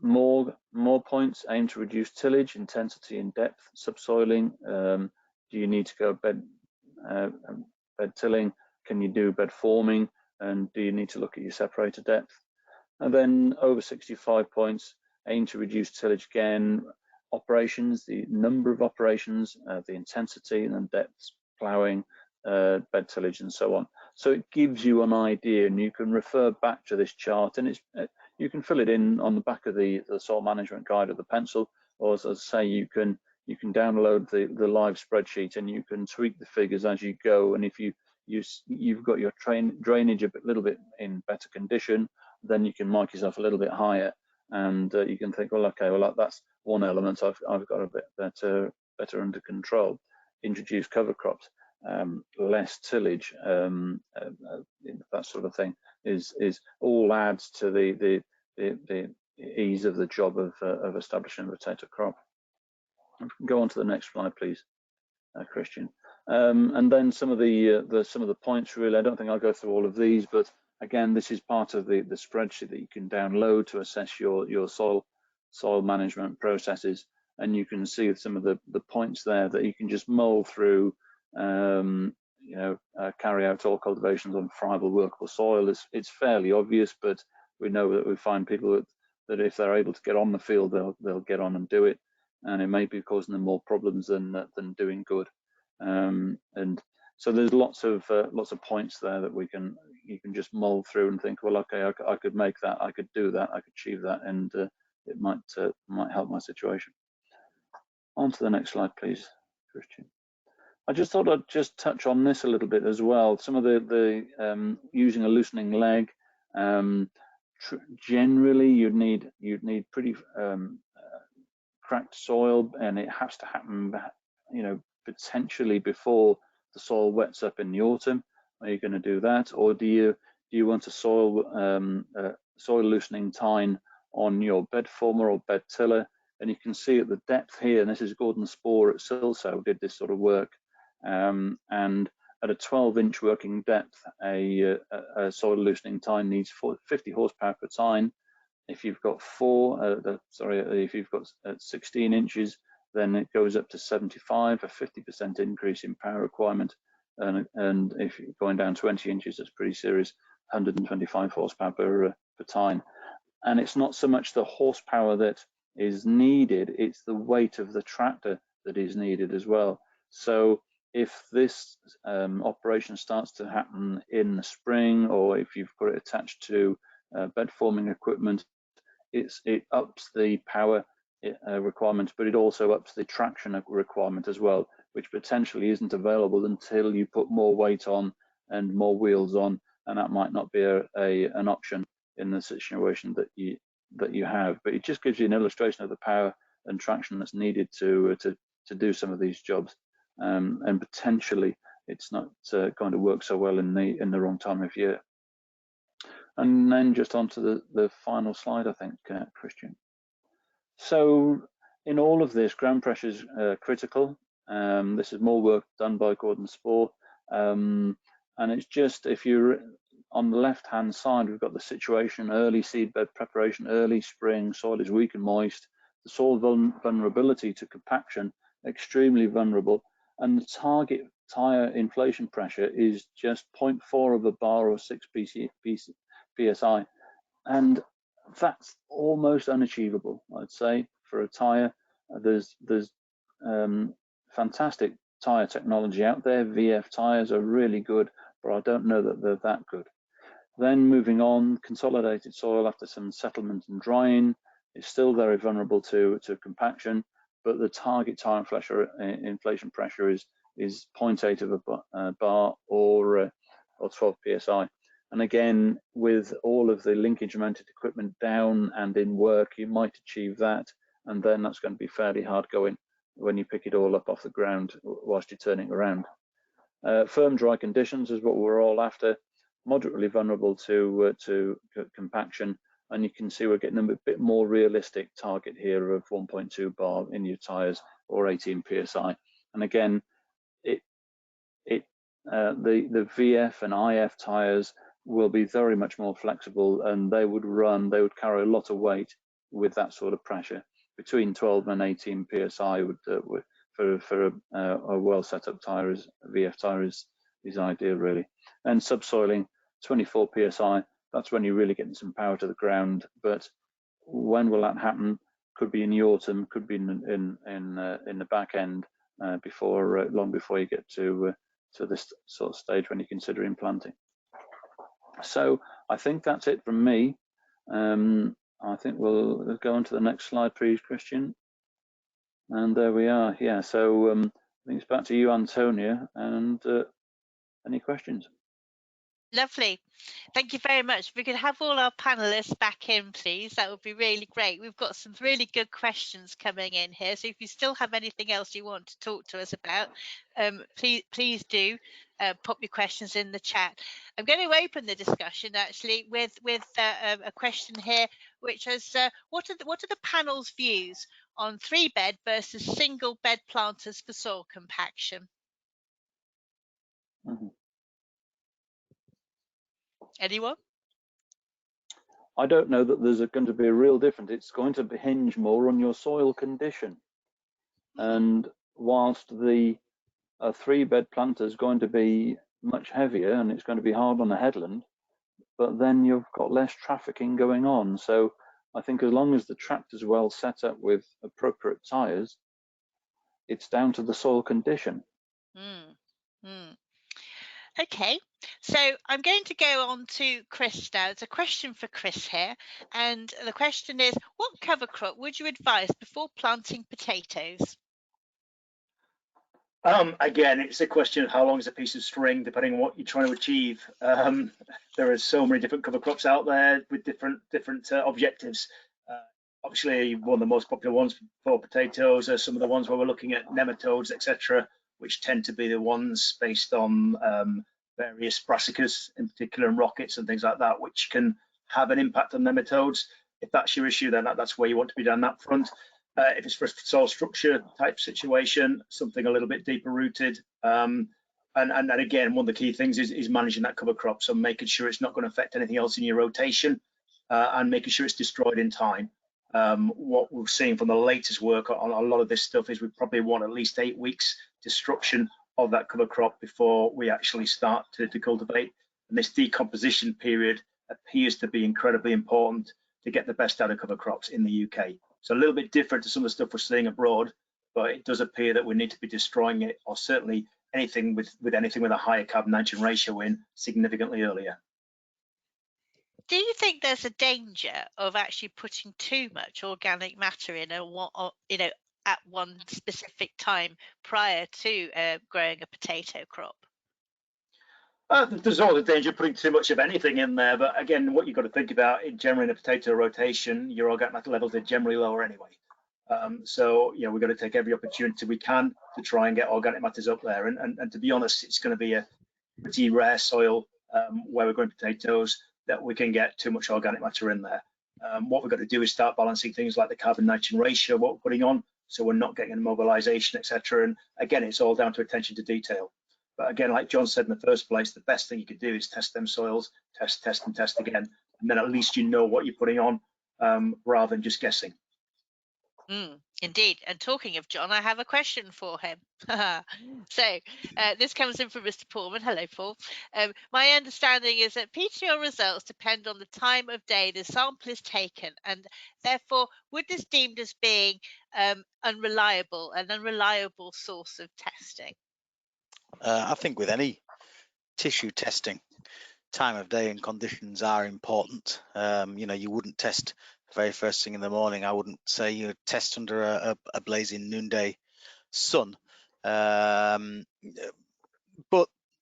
S4: more points, aim to reduce tillage, intensity and depth, subsoiling. Do you need to go bed tilling? Can you do bed forming? And do you need to look at your separator depth? And then over 65 points, aim to reduce tillage again. Operations, the number of operations, the intensity and depths, ploughing, bed tillage, and so on. So it gives you an idea, and you can refer back to this chart, and you can fill it in on the back of the soil management guide of the pencil, or as I say, you can download the live spreadsheet, and you can tweak the figures as you go. And if you've got your drainage a little bit in better condition, then you can mark yourself a little bit higher, and you can think, well, okay, well, that's one element I've got a bit better under control. Introduce cover crops, less tillage, that sort of thing is all adds to the ease of the job of establishing a potato crop. Go on to the next slide, please, Christian. And then some of the points, really, I don't think I'll go through all of these, but again, this is part of the spreadsheet that you can download to assess your soil management processes, and you can see some of the points there that you can just mull through. Carry out all cultivations on friable workable soil. It's fairly obvious, but we know that we find people that if they're able to get on the field, they'll get on and do it, and it may be causing them more problems than doing good. And so there's lots of points there that you can just mull through and think, well, okay, I could make that, I could do that, I could achieve that, and it might help my situation. On to the next slide, please, Christian. I just thought I'd just touch on this a little bit as well. Some of the using a loosening leg. Generally, you'd need pretty cracked soil, and it has to happen, potentially before the soil wets up in the autumn. Are you going to do that, or do you want a soil loosening tine on your bed former or bed tiller? And you can see at the depth here, and this is Gordon Spohr at Silsoe did this sort of work, and at a 12-inch working depth, a soil loosening tine needs 50 horsepower per tine. If you've got if you've got 16 inches, then it goes up to 75, a 50% increase in power requirement. And if you're going down 20 inches, that's pretty serious, 125 horsepower per tine. And it's not so much the horsepower that is needed, it's the weight of the tractor that is needed as well. So if this operation starts to happen in the spring, or if you've got it attached to bed forming equipment, it ups the power requirement, but it also ups the traction requirement as well, which potentially isn't available until you put more weight on and more wheels on, and that might not be an option in the situation that you have. But it just gives you an illustration of the power and traction that's needed to do some of these jobs, and potentially it's not going to work so well in the wrong time of year. And then just onto the final slide, I think, Christian. So in all of this, ground pressure is critical. This is more work done by Gordon Spohr, and it's just, if you're on the left-hand side, we've got the situation: early seedbed preparation, early spring, soil is weak and moist, the soil vulnerability to compaction, extremely vulnerable, and the target tire inflation pressure is just 0.4 of a bar or 6 psi, and that's almost unachievable, I'd say, for a tire. There's fantastic tire technology out there. VF tires are really good, but I don't know that they're that good. Then moving on, consolidated soil after some settlement and drying is still very vulnerable to compaction, but the target tire inflation pressure is 0.8 of a bar or 12 psi. And again, with all of the linkage mounted equipment down and in work, you might achieve that, and then that's going to be fairly hard going when you pick it all up off the ground whilst you're turning around. Firm dry conditions is what we're all after. Moderately vulnerable to compaction, and you can see we're getting a bit more realistic target here of 1.2 bar in your tires or 18 psi. And again, the VF and IF tires will be very much more flexible, and they would carry a lot of weight with that sort of pressure. Between 12 and 18 psi for a well set up tire, VF tire is ideal, really. And subsoiling 24 psi, that's when you're really getting some power to the ground. But when will that happen? Could be in the autumn, could be in the back end, long before you get to this sort of stage when you're considering planting. So I think that's it from me. I think we'll go on to the next slide, please, Christian. And there we are. Yeah, so I think it's back to you, Antonia, and any questions?
S1: Lovely. Thank you very much. If we could have all our panelists back in, please, that would be really great. We've got some really good questions coming in here. So if you still have anything else you want to talk to us about, please do pop your questions in the chat. I'm going to open the discussion actually with a question here, which is what are the panel's views on 3-bed versus single bed planters for soil compaction?
S4: Mm-hmm.
S1: Anyone?
S4: I don't know that there's going to be a real difference. It's going to hinge more on your soil condition. And whilst the 3-bed planter is going to be much heavier and it's going to be hard on the headland, but then you've got less trafficking going on. So I think as long as the tractor's well set up with appropriate tires, it's down to the soil condition.
S1: Okay, so I'm going to go on to Chris now. It's a question for Chris here, and the question is, what cover crop would you advise before planting potatoes?
S3: Again, it's a question of how long is a piece of string, depending on what you're trying to achieve. There are so many different cover crops out there with different objectives. Obviously, one of the most popular ones for potatoes are some of the ones where we're looking at nematodes, etc., which tend to be the ones based on various brassicas, in particular, and rockets and things like that, which can have an impact on nematodes. If that's your issue, then that's where you want to be down that front. If it's for a soil structure type situation, something a little bit deeper rooted. And again, one of the key things is managing that cover crop. So making sure it's not going to affect anything else in your rotation and making sure it's destroyed in time. What we're seeing from the latest work on a lot of this stuff is we probably want at least 8 weeks destruction of that cover crop before we actually start to cultivate. And this decomposition period appears to be incredibly important to get the best out of cover crops in the UK. So a little bit different to some of the stuff we're seeing abroad, but it does appear that we need to be destroying it, or certainly anything with a higher carbon nitrogen ratio in significantly earlier.
S1: Do you think there's a danger of actually putting too much organic matter in at one specific time prior to growing a potato crop?
S3: There's always a danger of putting too much of anything in there, but again, what you've got to think about, generally in a potato rotation, your organic matter levels are generally lower anyway. So we've got to take every opportunity we can to try and get organic matters up there. And to be honest, it's going to be a pretty rare soil where we're growing potatoes that we can get too much organic matter in there. What we've got to do is start balancing things like the carbon nitrogen ratio, what we're putting on, so we're not getting immobilization, etc. And again, it's all down to attention to detail. But again, like John said in the first place, the best thing you could do is test them soils, test and test again, and then at least you know what you're putting on rather than just guessing.
S1: Indeed. And talking of John, I have a question for him. So this comes in from Mr. Pullman. Hello, Paul. My understanding is that PTO results depend on the time of day the sample is taken, and therefore would this deemed as being an unreliable source of testing?
S2: I think with any tissue testing, time of day and conditions are important. You wouldn't test the very first thing in the morning. I wouldn't say you test under a blazing noonday sun. But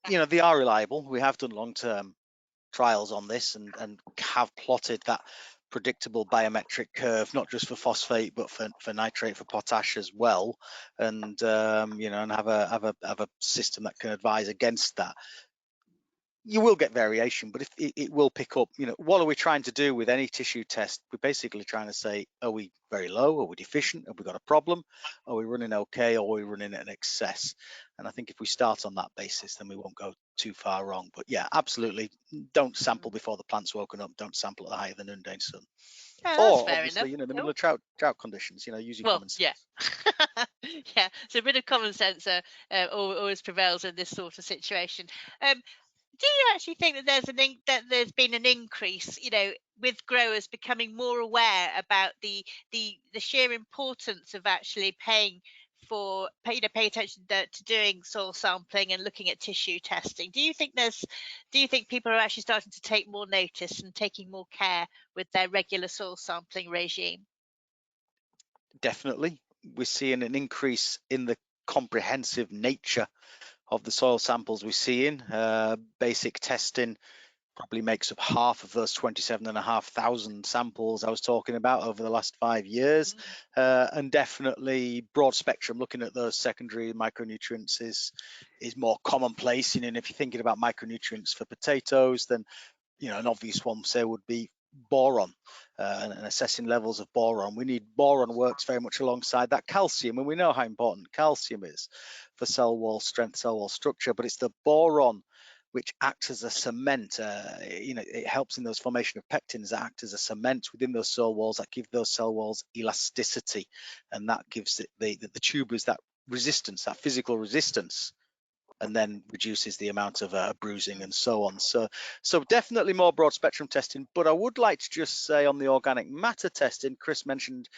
S2: they are reliable. We have done long-term trials on this and have plotted that predictable biometric curve, not just for phosphate but for nitrate, for potash as well, and and have a system that can advise against that. You will get variation, but if it will pick up, what are we trying to do with any tissue test? We're basically trying to say, are we very low? Are we deficient? Have we got a problem? Are we running okay? Or are we running at an excess? And I think if we start on that basis, then we won't go too far wrong. But yeah, absolutely, don't sample before the plant's woken up. Don't sample at the height of the noonday sun. Or obviously, in the middle of drought conditions, using common sense.
S1: Yeah. Yeah, so a bit of common sense always prevails in this sort of situation. Do you actually think that there's been an increase, with growers becoming more aware about the sheer importance of actually pay attention to doing soil sampling and looking at tissue testing? Do you think people are actually starting to take more notice and taking more care with their regular soil sampling regime?
S2: Definitely. We're seeing an increase in the comprehensive nature of the soil samples we're seeing. Basic testing probably makes up half of those 27,500 samples I was talking about over the last 5 years. And definitely broad spectrum, looking at those secondary micronutrients is more commonplace. And if you're thinking about micronutrients for potatoes, then an obvious one say would be boron, and assessing levels of boron. We need boron works very much alongside that calcium, and we know how important calcium is for cell wall strength, cell wall structure, but it's the boron which acts as a cement. It helps in those formation of pectins that act as a cement within those cell walls that give those cell walls elasticity, and that gives it the tubers that resistance, that physical resistance, and then reduces the amount of bruising and so on. So definitely more broad spectrum testing. But I would like to just say on the organic matter testing, Chris mentioned,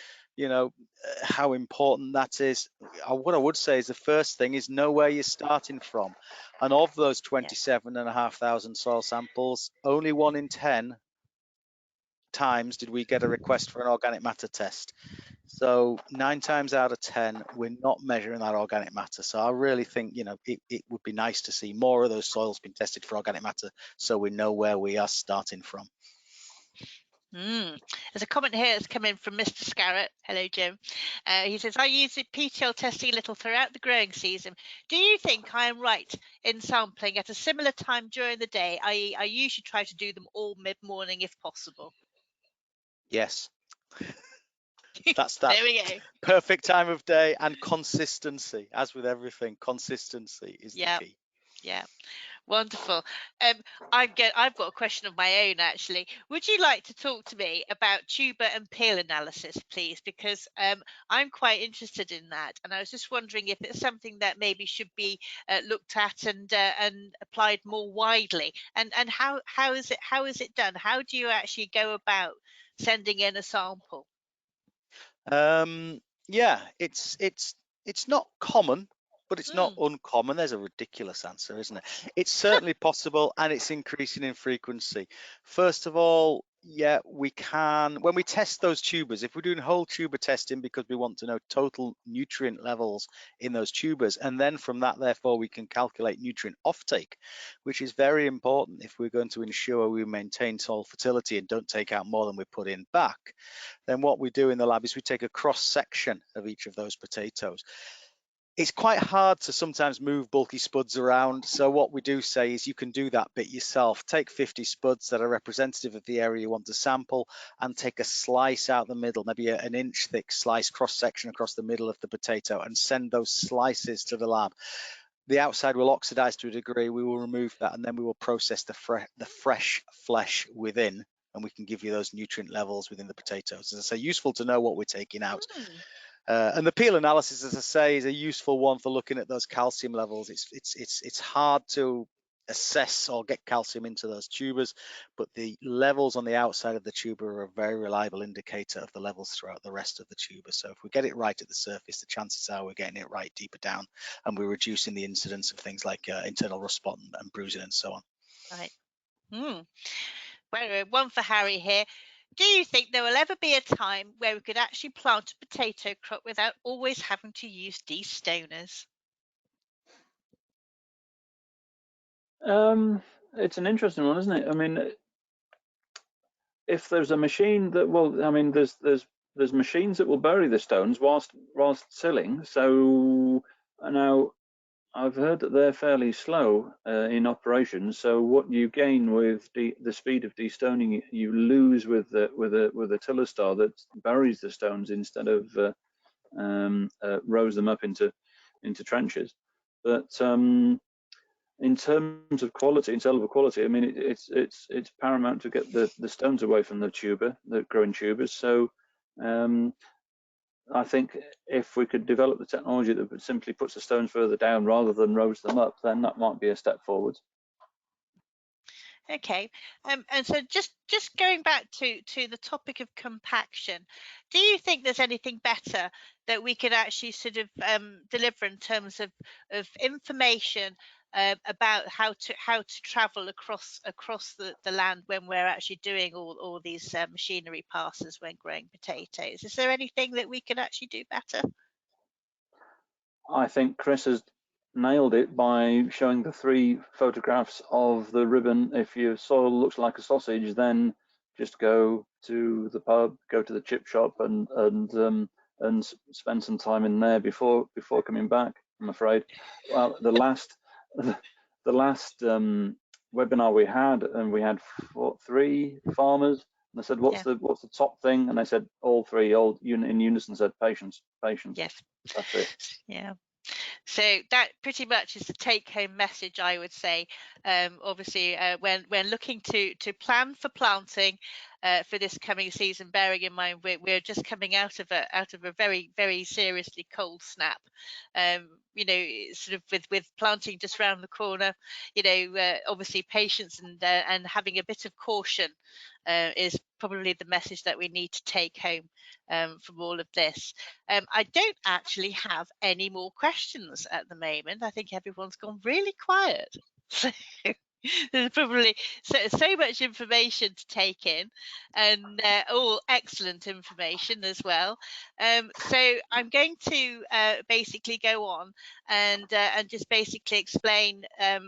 S2: how important that is. What I would say is the first thing is know where you're starting from. And of those 27,500 soil samples, only 1 in 10 times did we get a request for an organic matter test. So 9 times out of 10, we're not measuring that organic matter. So I really think, it would be nice to see more of those soils being tested for organic matter so we know where we are starting from.
S1: There's a comment here that's come in from Mr. Scarrett. Hello, Jim. He says, I use the PTL testing a little throughout the growing season. Do you think I am right in sampling at a similar time during the day? I usually try to do them all mid-morning if possible.
S2: Yes. That's that.
S1: There we go.
S2: Perfect time of day and consistency. As with everything, consistency is the key.
S1: Yeah. Wonderful. I've got a question of my own, actually. Would you like to talk to me about tuber and peel analysis, please? Because I'm quite interested in that, and I was just wondering if it's something that maybe should be looked at and applied more widely. And how is it done? How do you actually go about sending in a sample?
S2: Yeah, it's not common but it's not uncommon. There's a ridiculous answer, isn't it? It's certainly possible, and it's increasing in frequency. First of all, yeah, we can, when we test those tubers, if we're doing whole tuber testing because we want to know total nutrient levels in those tubers, and then from that, therefore, we can calculate nutrient offtake, which is very important if we're going to ensure we maintain soil fertility and don't take out more than we put in back. Then what we do in the lab is we take a cross section of each of those potatoes. It's quite hard to sometimes move bulky spuds around. So what we do say is you can do that bit yourself. Take 50 spuds that are representative of the area you want to sample and take a slice out the middle, maybe an inch thick slice cross section across the middle of the potato, and send those slices to the lab. The outside will oxidize to a degree. We will remove that, and then we will process the fresh flesh within, and we can give you those nutrient levels within the potatoes. As I say, useful to know what we're taking out. And the peel analysis, as I say, is a useful one for looking at those calcium levels. It's hard to assess or get calcium into those tubers, but the levels on the outside of the tuber are a very reliable indicator of the levels throughout the rest of the tuber. So if we get it right at the surface, the chances are we're getting it right deeper down, and we're reducing the incidence of things like internal rust spot and bruising and so on.
S1: Right. Well, one for Harry here. Do you think there will ever be a time where we could actually plant a potato crop without always having to use destoners?
S4: It's an interesting one, isn't it? I mean, if there's a machine that, well, I mean, there's machines that will bury the stones whilst tilling. So now I've heard that they're fairly slow in operation. So what you gain with the speed of destoning, you lose with a tiller star that buries the stones instead of rows them up into trenches. But in terms of quality, in cell quality, I mean, it's paramount to get the stones away from the tuber, the growing tubers. So I think if we could develop the technology that simply puts the stones further down rather than rows them up, then that might be a step forward.
S1: Okay, and so just going back to the topic of compaction, do you think there's anything better that we could actually sort of deliver in terms of information about how to travel across the land when we're actually doing all these machinery passes when growing potatoes? Is there anything that we can actually do better?
S4: I think Chris has nailed it by showing the 3 photographs of the ribbon. If your soil looks like a sausage, then just go to the pub, go to the chip shop, and spend some time in there before coming back. I'm afraid. Well, the last webinar we had, and we had 3 farmers. And I said, what's the top thing? And they said all 3, all in unison said patience.
S1: Yes.
S4: That's it.
S1: Yeah. So that pretty much is the take-home message, I would say. Obviously, when looking to plan for planting for this coming season, bearing in mind we're just coming out of a very, very seriously cold snap. You know, sort of with planting just around the corner. You know, obviously patience and having a bit of caution is probably the message that we need to take home from all of this. I don't actually have any more questions at the moment. I think everyone's gone really quiet. So there's probably so much information to take in, and all excellent information as well. So I'm going to basically go on and just basically explain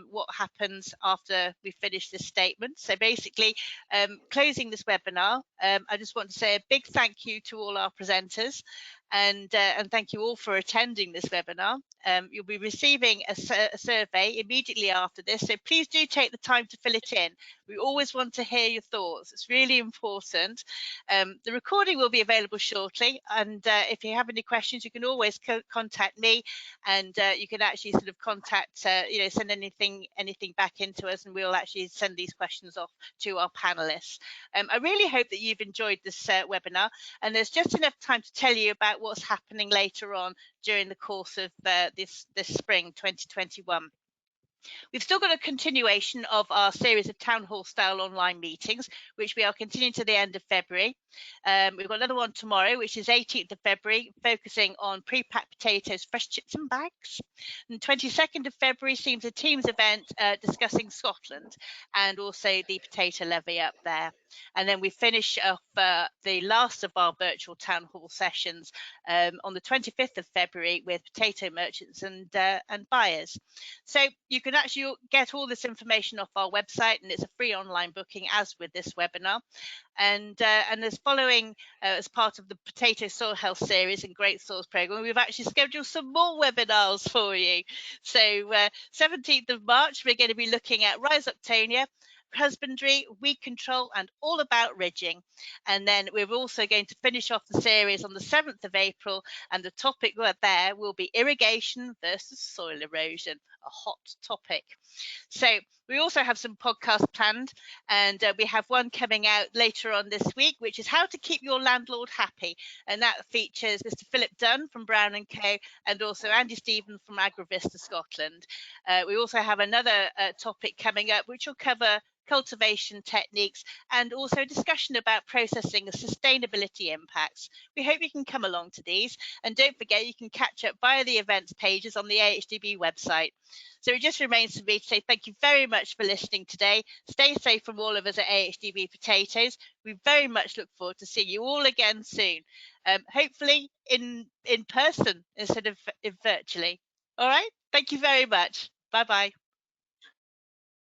S1: what happens after we finish this statement. So basically, closing this webinar, I just want to say a big thank you to all our presenters. And thank you all for attending this webinar. You'll be receiving a survey immediately after this, so please do take the time to fill it in. We always want to hear your thoughts. It's really important. The recording will be available shortly, and if you have any questions, you can always contact me, and you can actually sort of contact, you know, send anything back into us, and we'll actually send these questions off to our panelists. I really hope that you've enjoyed this webinar, and there's just enough time to tell you about what's happening later on during the course of this spring 2021. We've still got a continuation of our series of town hall style online meetings, which we are continuing to the end of February. We've got another one tomorrow, which is 18th of February, focusing on pre-packed potatoes, fresh chips and bags. And 22nd of February seems a Teams event discussing Scotland and also the potato levy up there. And then we finish off the last of our virtual town hall sessions on the 25th of February with potato merchants and buyers. So you can actually get all this information off our website, and it's a free online booking, as with this webinar. And as following as part of the Potato Soil Health series and Great Soils Programme, we've actually scheduled some more webinars for you. So 17th of March, we're going to be looking at Rhizoctonia, husbandry, weed control, and all about ridging. And then we're also going to finish off the series on the 7th of April, and the topic there will be irrigation versus soil erosion, a hot topic. So we also have some podcasts planned, and we have one coming out later on this week, which is how to keep your landlord happy, and that features Mr. Philip Dunn from Brown & Co. and also Andy Stevens from Agrovista Scotland. We also have another topic coming up, which will cover cultivation techniques and also a discussion about processing and sustainability impacts. We hope you can come along to these, and don't forget you can catch up via the events pages on the AHDB website. So it just remains for me to say thank you very much for listening today. Stay safe from all of us at AHDB Potatoes. We very much look forward to seeing you all again soon, hopefully in person instead of virtually. All right, thank you very much. Bye bye.